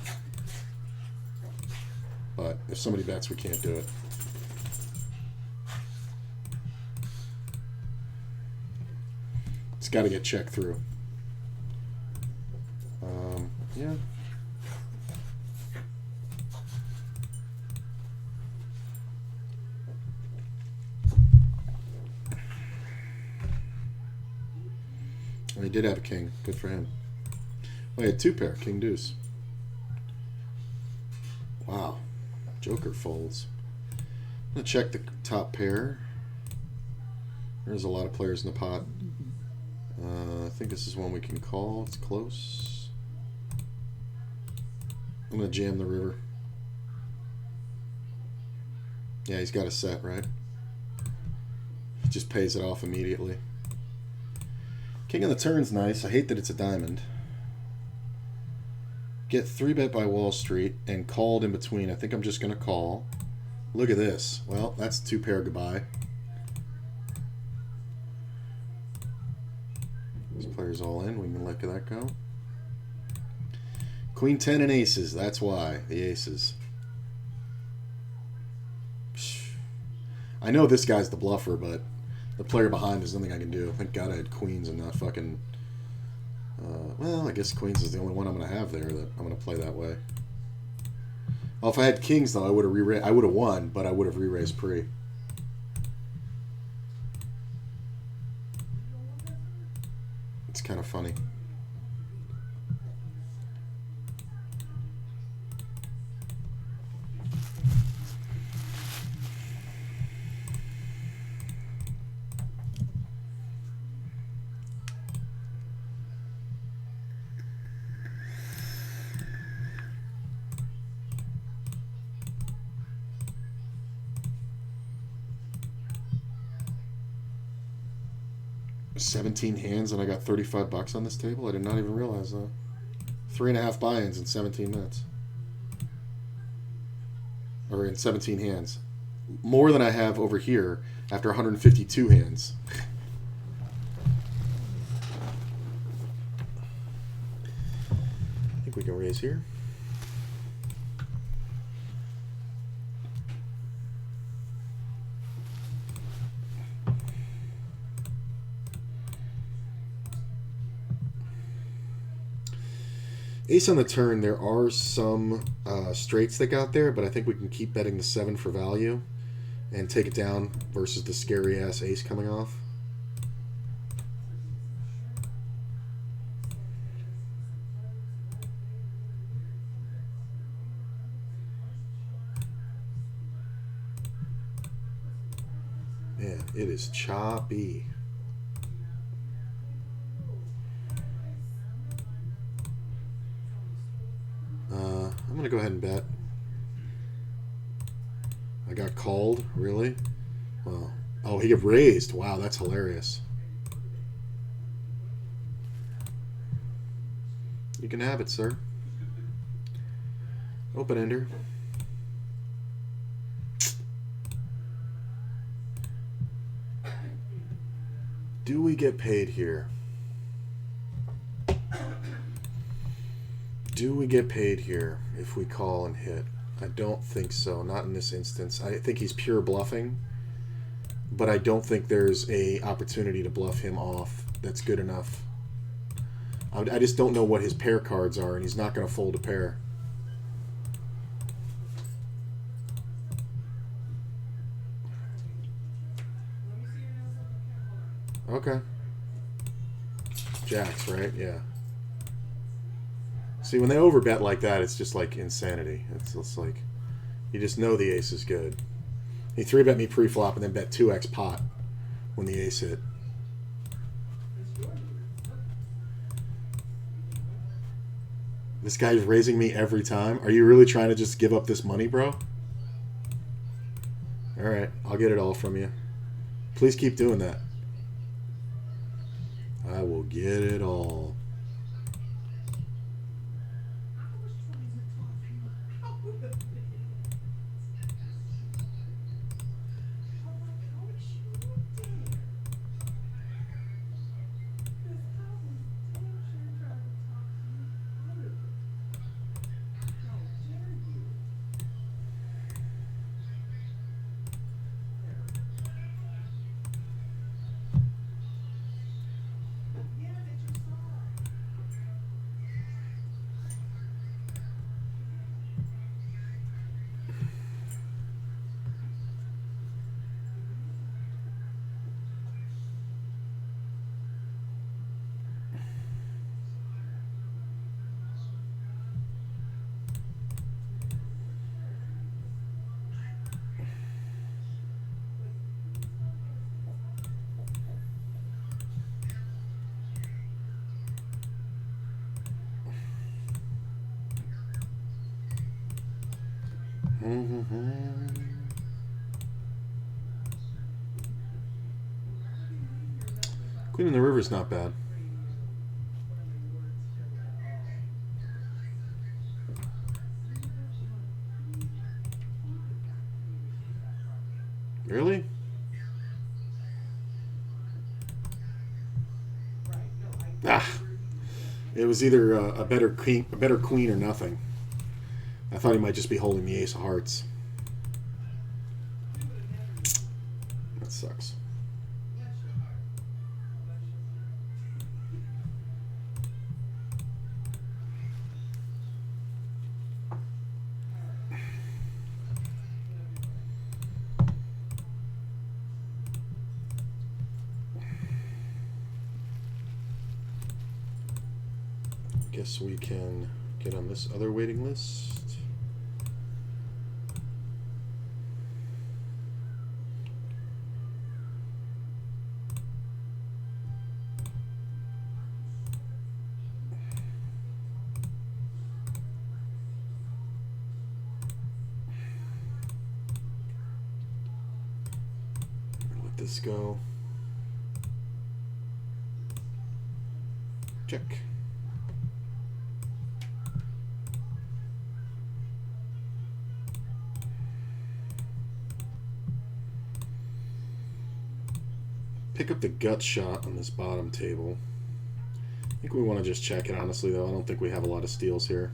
[SPEAKER 1] But if somebody bets, we can't do it. It's got to get checked through. Yeah. Well, he did have a king. Good for him. Oh, he had 2 pair. King deuce. Wow. Joker folds. I'm going to check the top pair. There's a lot of players in the pot. I think this is one we can call. It's close. I'm going to jam the river. Yeah, he's got a set, right? He just pays it off immediately. King on the turn's nice. I hate that it's a diamond. Get 3-bet by Wall Street and called in between. I think I'm just going to call. Look at this. Well, that's 2 pair goodbye. This player's all in. We can let that go. Queen 10 and aces. That's why. The aces. I know this guy's the bluffer, but the player behind, there's nothing I can do. Thank God I had queens and not fucking... well, I guess queens is the only one I'm going to have there that I'm going to play that way. Well, if I had kings, though, I would have won, but I would have re-raised pre. It's kind of funny. $17 hands and I got $35 on this table? I did not even realize that. 3.5 buy-ins in 17 minutes. Or in 17 hands. More than I have over here after 152 hands. I think we can raise here. Ace on the turn, there are some straights that got there, but I think we can keep betting the 7 for value and take it down versus the scary-ass ace coming off. Man, it is choppy. going to go ahead and bet. I got called? Really? Well, oh, he got raised. Wow, that's hilarious. You can have it, sir. Open ender. Do we get paid here? Do we get paid here if we call and hit? I don't think so. Not in this instance. I think he's pure bluffing, but I don't think there's a opportunity to bluff him off that's good enough. I just don't know what his pair cards are, and he's not going to fold a pair. Okay. Jacks, right? Yeah. See, when they overbet like that, it's just like insanity. It's just like, you just know the ace is good. He 3-bet me pre-flop and then bet 2x pot when the ace hit. This guy's raising me every time. Are you really trying to just give up this money, bro? Alright, I'll get it all from you. Please keep doing that. I will get it all. Queen in the river's not bad. Really? Ah, it was either a better queen or nothing. I thought he might just be holding the ace of hearts. That sucks. Guess we can get on this other waiting list. Let this go. Check. Pick up the gut shot on this bottom table. I think we want to just check it, honestly, though. I don't think we have a lot of steals here.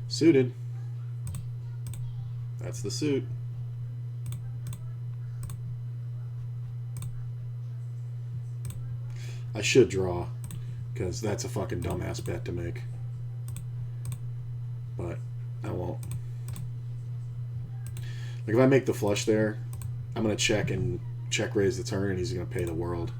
[SPEAKER 1] Suited. That's the suit. I should draw, because that's a fucking dumbass bet to make. But I won't. Like, if I make the flush there, I'm going to check and check raise the turn, and he's going to pay the world.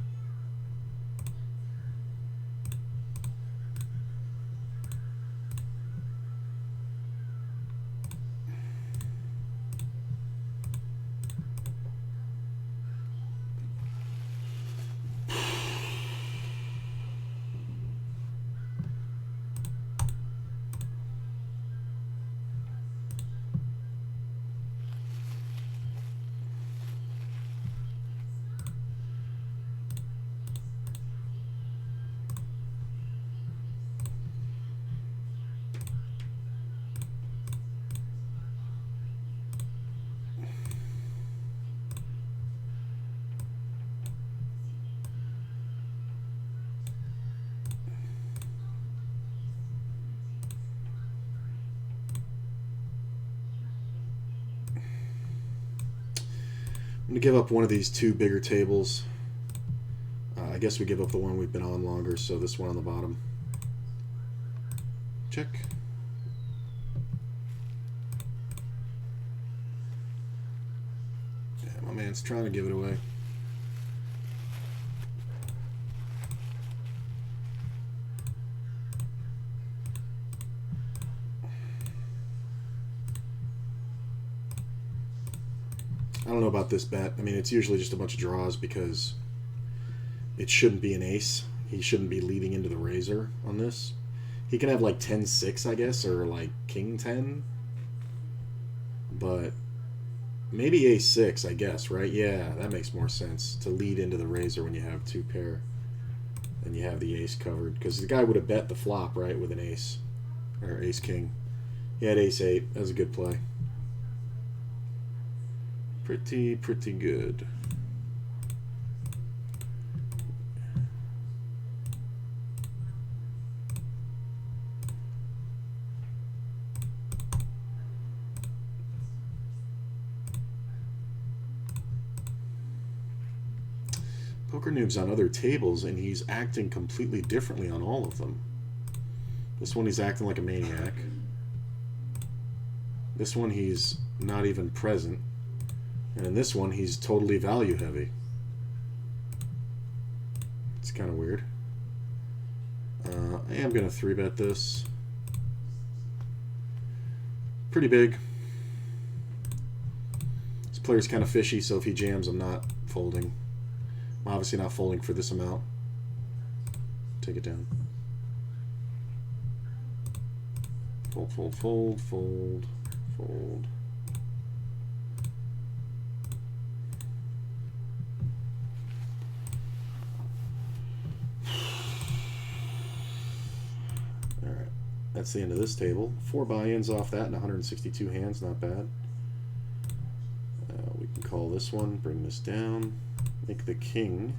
[SPEAKER 1] I'm going to give up one of these two bigger tables. I guess we give up the one we've been on longer, so this one on the bottom. Check. Yeah, my man's trying to give it away. I don't know about this bet. I mean, it's usually just a bunch of draws because it shouldn't be an ace. He shouldn't be leading into the razor on this. He can have like 10-6, I guess, or like king 10. But maybe ace 6, I guess, right? Yeah, that makes more sense to lead into the razor when you have two pair and you have the ace covered. Because the guy would have bet the flop, right, with an ace or ace king. He had ace 8. That was a good play. Pretty good. Poker Noob's on other tables, and he's acting completely differently on all of them. This one, he's acting like a maniac. This one, he's not even present. And in this one, he's totally value heavy. It's kind of weird. I am going to 3-bet this. Pretty big. This player's kind of fishy, so if he jams, I'm not folding. I'm obviously not folding for this amount. Take it down. Fold, fold, fold, fold, fold. Alright, that's the end of this table. 4 buy-ins off that and 162 hands, not bad. We can call this one, bring this down. Make the king.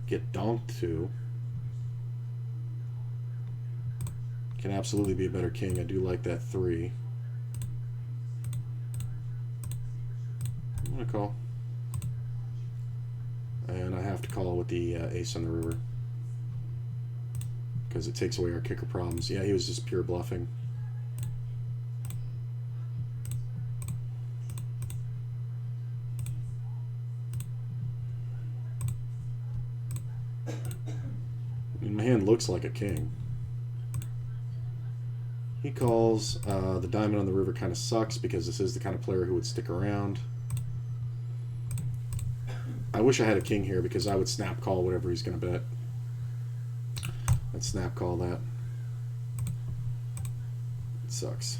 [SPEAKER 1] Get donked to. Can absolutely be a better king. I do like that 3. I'm going to call. And I have to call with the ace on the river. Because it takes away our kicker problems. Yeah, he was just pure bluffing. My hand looks like a king. He calls. The diamond on the river kind of sucks because this is the kind of player who would stick around. I wish I had a king here because I would snap call whatever he's going to bet. I'd snap call that. It sucks.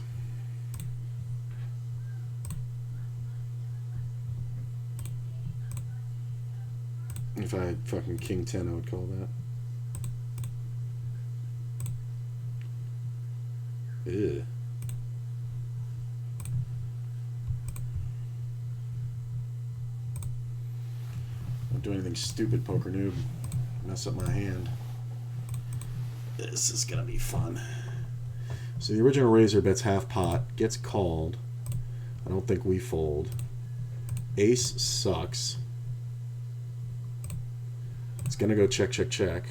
[SPEAKER 1] If I had fucking king 10, I would call that. Ew. Don't do anything stupid, Poker Noob. Mess up my hand. This is gonna be fun. So the original razor bets half pot, gets called. I don't think we fold. Ace sucks. It's gonna go check, check, check.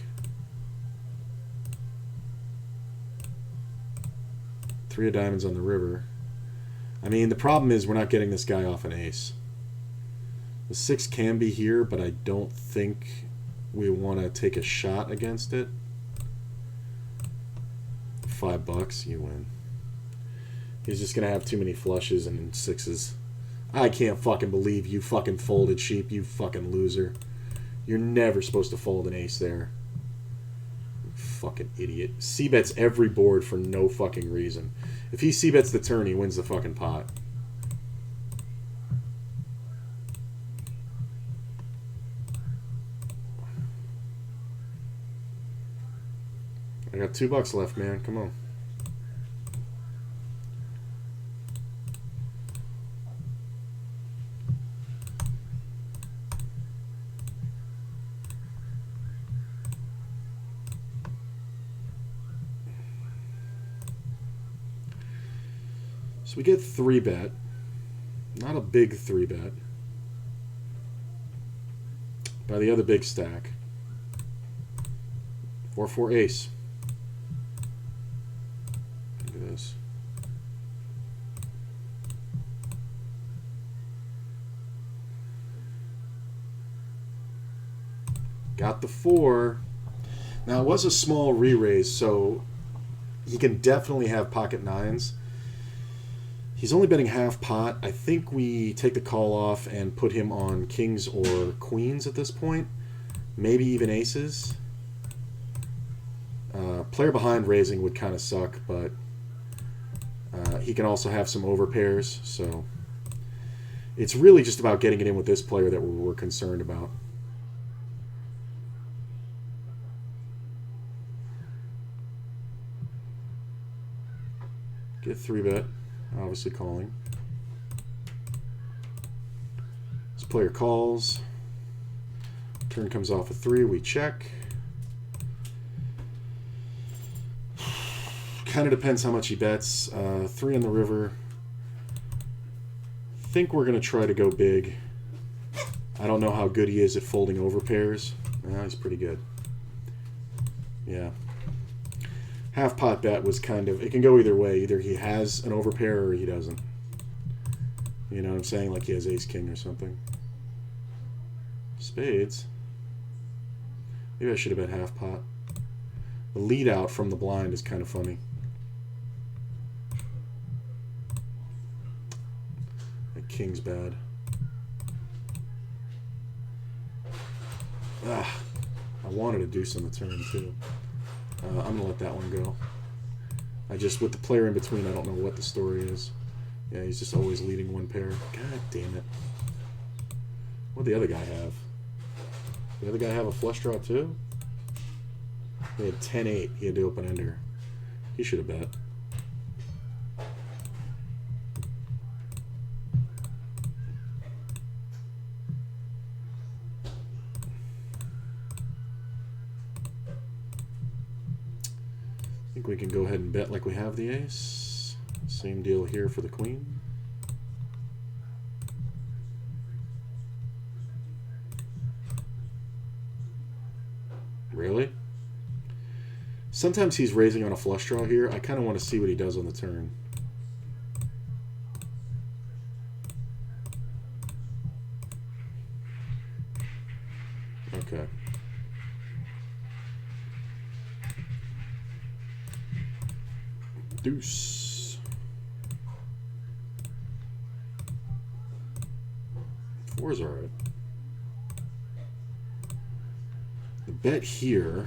[SPEAKER 1] 3 of diamonds on the river. I mean, the problem is we're not getting this guy off an ace. The 6 can be here, but I don't think we want to take a shot against it. $5, you win. He's just gonna have too many flushes and 6s. I can't fucking believe you fucking folded, sheep, you fucking loser. You're never supposed to fold an ace there. Fucking idiot. C-bets every board for no fucking reason. If he C-bets the turn, he wins the fucking pot. I got $2 left, man. Come on. we get 3-bet. Not a big 3-bet. By the other big stack. 4-4 ace. Look at this. Got the 4. Now, it was a small re-raise, so he can definitely have pocket 9s. He's only betting half pot. I think we take the call off and put him on kings or queens at this point. Maybe even aces. Player behind raising would kind of suck, but he can also have some overpairs. So it's really just about getting it in with this player that we're concerned about. Get 3-bet, obviously calling. This player calls. Turn comes off a 3, we check. Kind of depends how much he bets. 3 on the river. Think we're going to try to go big. I don't know how good he is at folding over pairs. He's pretty good. Yeah. Half pot bet was kind of, it can go either way. Either he has an overpair or he doesn't. You know what I'm saying? Like he has ace king or something. Spades. Maybe I should have bet half pot. The lead out from the blind is kind of funny. That king's bad. I wanted to do some on the turn too. I'm going to let that one go. With the player in between, I don't know what the story is. Yeah, he's just always leading one pair. God damn it. What did the other guy have? Did the other guy have a flush draw too? He had 10-8. He had to open ender. He should have bet. I think we can go ahead and bet like we have the ace. Same deal here for the queen. Really? Sometimes he's raising on a flush draw here. I kind of want to see what he does on the turn. Okay. Deuce. 4's alright. The bet here.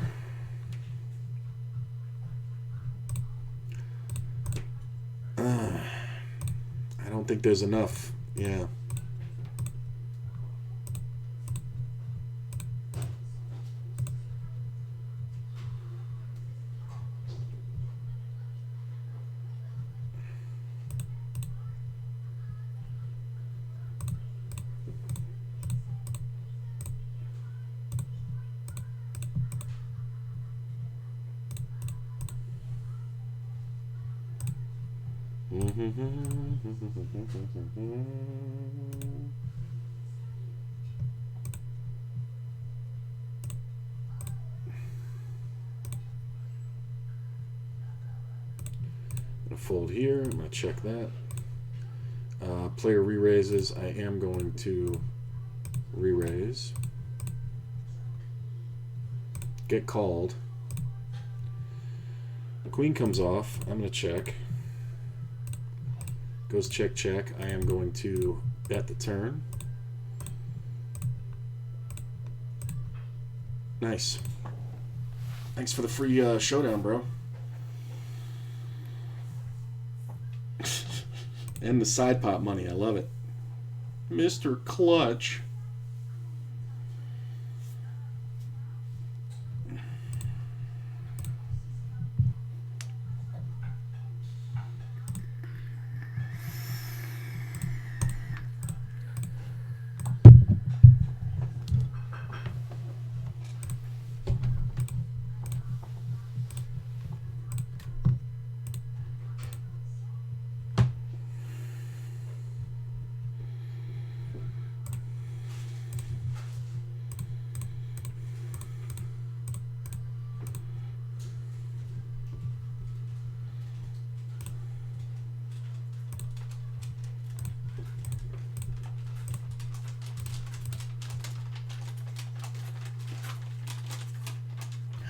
[SPEAKER 1] I don't think there's enough. Yeah. I'm gonna fold here. I'm gonna check that. Player re-raises. I am going to re-raise. Get called. The queen comes off. I'm gonna check. Goes check, check. I am going to bet the turn. Nice. Thanks for the free showdown, bro. And the side pot money. I love it. Mr. Clutch.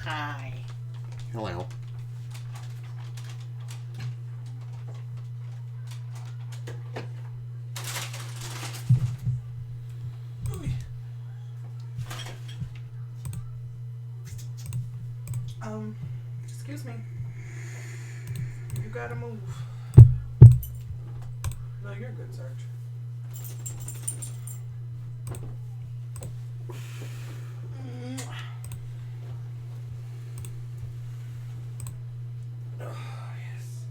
[SPEAKER 2] Hi.
[SPEAKER 1] Hello.
[SPEAKER 2] Excuse me. You gotta move. No, you're good, Sarge. Oh, yes.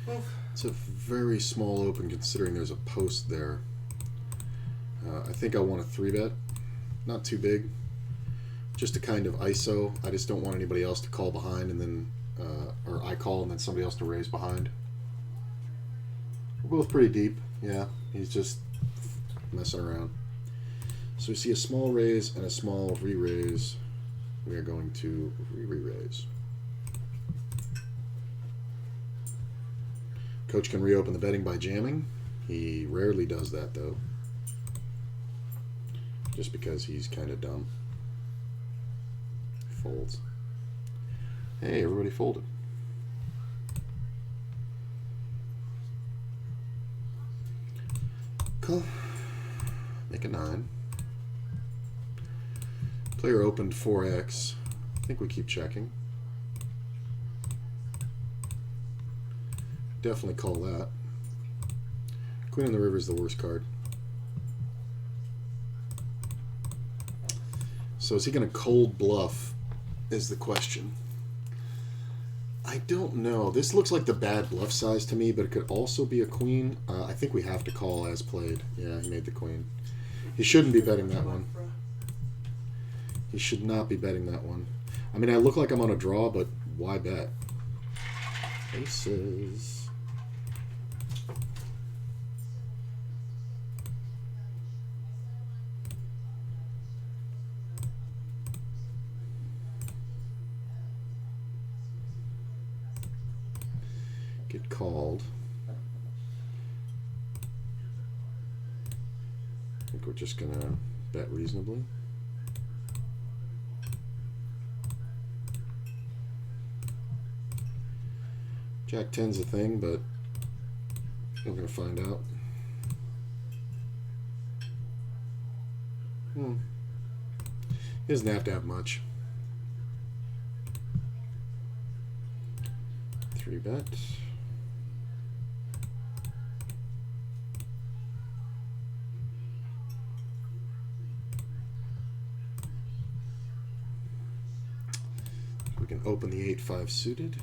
[SPEAKER 2] Move.
[SPEAKER 1] It's a very small open considering there's a post there. I think I want a 3-bet. Not too big. Just to kind of ISO. I just don't want anybody else to call behind and then, or I call and then somebody else to raise behind. We're both pretty deep. Yeah, he's just messing around. So we see a small raise and a small re-raise. We are going to re-raise. Coach can reopen the betting by jamming. He rarely does that though. Just because he's kind of dumb. Folds. Hey, everybody folded. Call. Make a 9. Player opened 4x. I think we keep checking. Definitely call that. Queen in the river is the worst card. So is he going to cold bluff is the question. I don't know. This looks like the bad bluff size to me, but it could also be a queen. I think we have to call as played. Yeah, he made the queen. He shouldn't be betting that one. He should not be betting that one. I mean, I look like I'm on a draw, but why bet? Aces. Get called. I think we're just gonna bet reasonably. Jack 10's a thing, but we're gonna find out. He doesn't have to have much. 3-bet. We can open the 8-5 suited.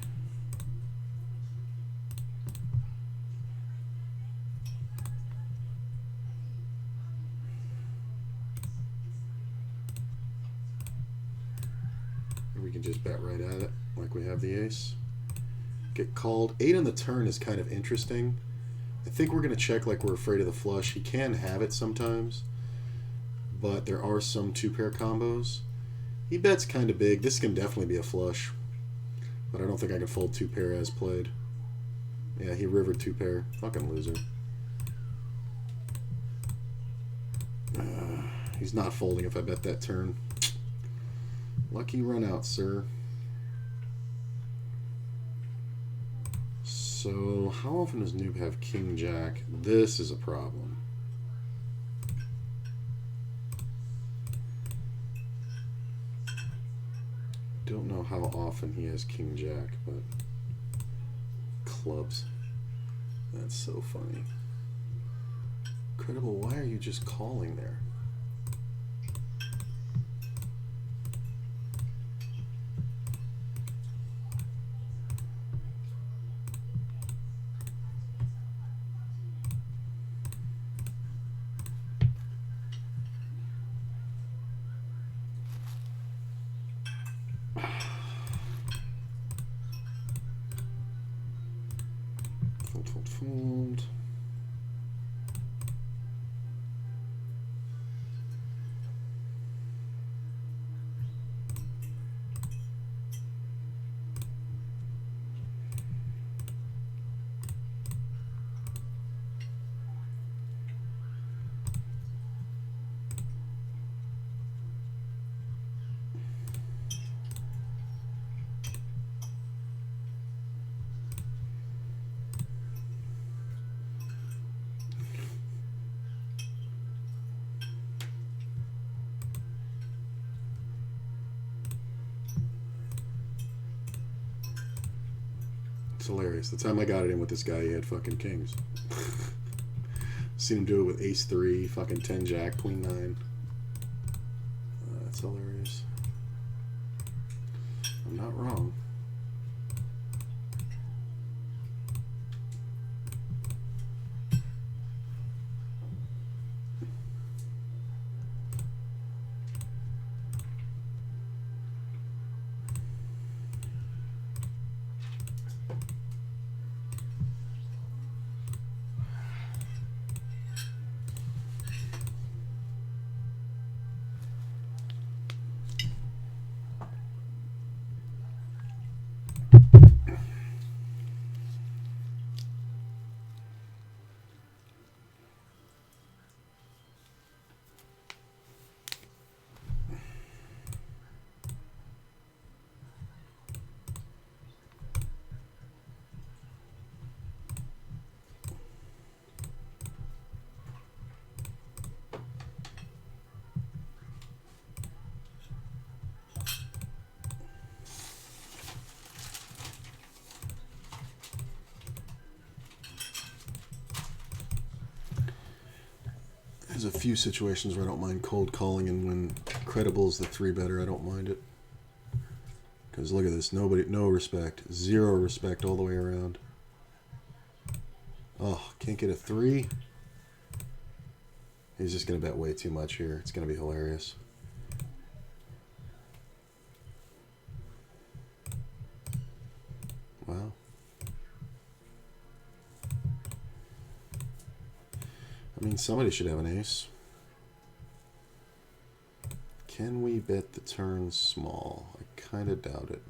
[SPEAKER 1] We can just bet right at it like we have the ace. Get called. 8 on the turn is kind of interesting. I think we're going to check like we're afraid of the flush. He can have it sometimes, but there are some 2-pair combos. He bets kind of big. This can definitely be a flush, but I don't think I can fold 2-pair as played. Yeah, he rivered 2-pair. Fucking loser. He's not folding if I bet that turn. Lucky run out, sir. So, how often does Noob have King Jack? This is a problem. Don't know how often he has King Jack, but clubs. That's so funny. Incredible, why are you just calling there? Fold. It's hilarious. The time I got it in with this guy, he had fucking kings. Seen him do it with ace 3, fucking 10 jack, queen 9. That's hilarious. I'm not wrong. There's a few situations where I don't mind cold calling, and when credible's the 3-better, I don't mind it. Because look at this, no respect, 0 respect all the way around. Oh, can't get a 3. He's just gonna bet way too much here. It's gonna be hilarious. Wow. I mean, somebody should have an ace. Can we bet the turn small? I kind of doubt it.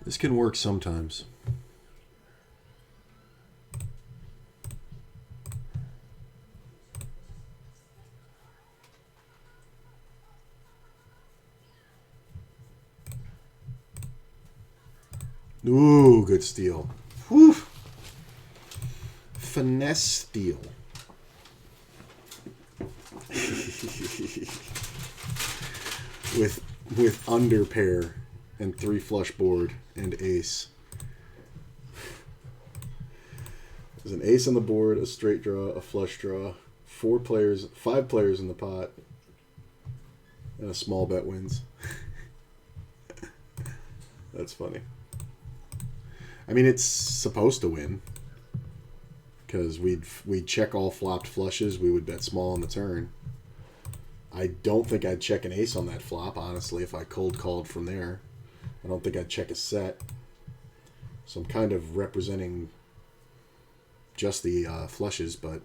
[SPEAKER 1] This can work sometimes. Ooh, good steal. Whew. Finesse steal. with under pair and 3 flush board and ace. There's an ace on the board, a straight draw, a flush draw, 5 players in the pot, and a small bet wins. That's funny. I mean, it's supposed to win because we'd check all flopped flushes. We would bet small on the turn. I don't think I'd check an ace on that flop, honestly, if I cold called from there. I don't think I'd check a set. So I'm kind of representing just the flushes, but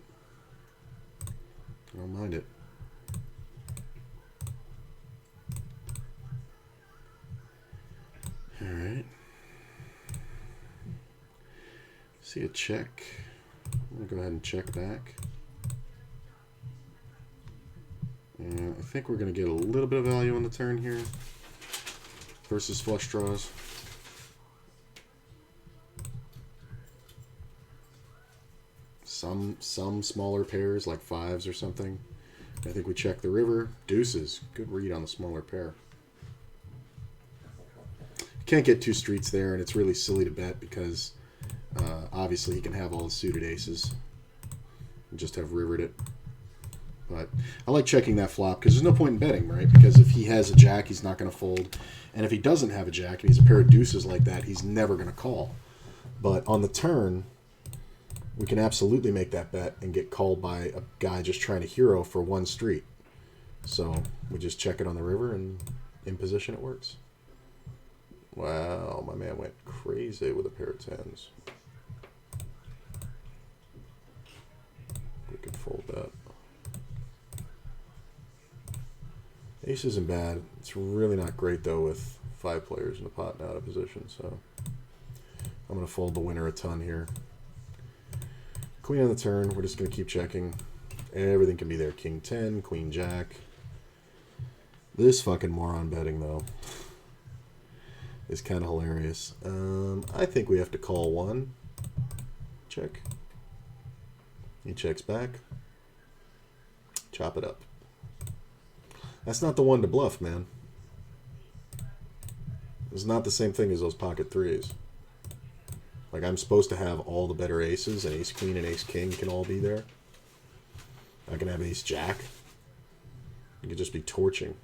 [SPEAKER 1] I don't mind it. All right. See a check. I'm going to go ahead and check back. And I think we're going to get a little bit of value on the turn here versus flush draws. Some smaller pairs like 5s or something. I think we check the river. Deuces. Good read on the smaller pair. Can't get 2 streets there, and it's really silly to bet because obviously he can have all the suited aces and just have rivered it. But I like checking that flop because there's no point in betting, right? Because if he has a jack, he's not going to fold. And if he doesn't have a jack and he's a pair of deuces like that, he's never going to call. But on the turn, we can absolutely make that bet and get called by a guy just trying to hero for 1 street. So we just check it on the river, and in position it works. Wow, my man went crazy with a pair of 10s. We could fold that. Ace isn't bad. It's really not great, though, with 5 players in the pot and out of position, so I'm going to fold the winner a ton here. Queen on the turn, we're just going to keep checking. Everything can be there. King 10, Queen Jack. This fucking moron betting, though. is kind of hilarious. I think we have to call one. Check. He checks back. Chop it up. That's not the one to bluff, man. It's not the same thing as those pocket threes. Like, I'm supposed to have all the better aces, and ace queen and ace king can all be there. I can have ace jack. You could just be torching.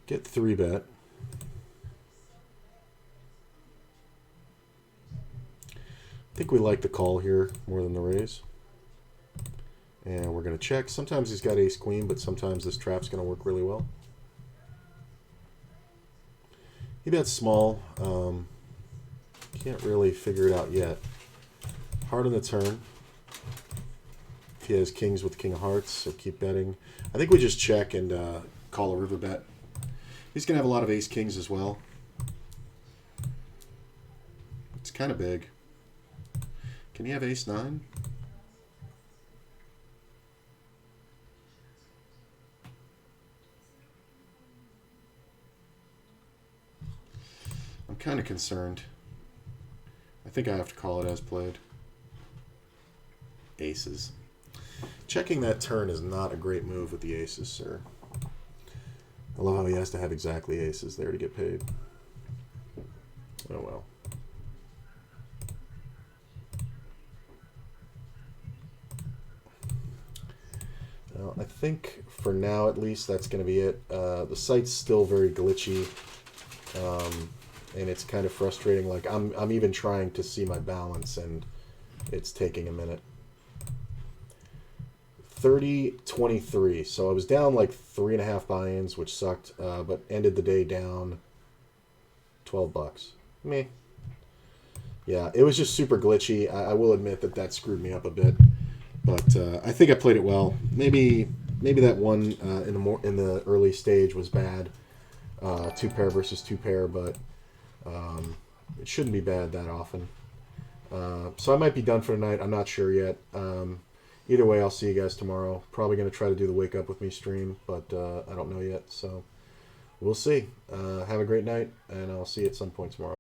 [SPEAKER 1] Get 3-bet. I think we like the call here more than the raise. And we're going to check. Sometimes he's got ace queen, but sometimes this trap's going to work really well. He bets small. Can't really figure it out yet. Hard on the turn. If he has kings with king of hearts, so keep betting. I think we just check and call a river bet. He's going to have a lot of ace kings as well. It's kind of big. Can he have ace 9? I'm kind of concerned. I think I have to call it as played. Aces. Checking that turn is not a great move with the aces, sir. I love how he has to have exactly aces there to get paid. Oh well. Well, I think for now at least that's going to be it. The site's still very glitchy. And it's kind of frustrating. Like I'm even trying to see my balance, and it's taking a minute. 30-23. So I was down like 3.5 buy-ins, which sucked, but ended the day down $12. Me. Yeah, it was just super glitchy. I will admit that screwed me up a bit, but I think I played it well. Maybe that one in the early stage was bad, 2-pair versus 2-pair, but. It shouldn't be bad that often. So I might be done for tonight. I'm not sure yet. Either way, I'll see you guys tomorrow. Probably going to try to do the Wake Up With Me stream, but I don't know yet. So we'll see. Have a great night, and I'll see you at some point tomorrow.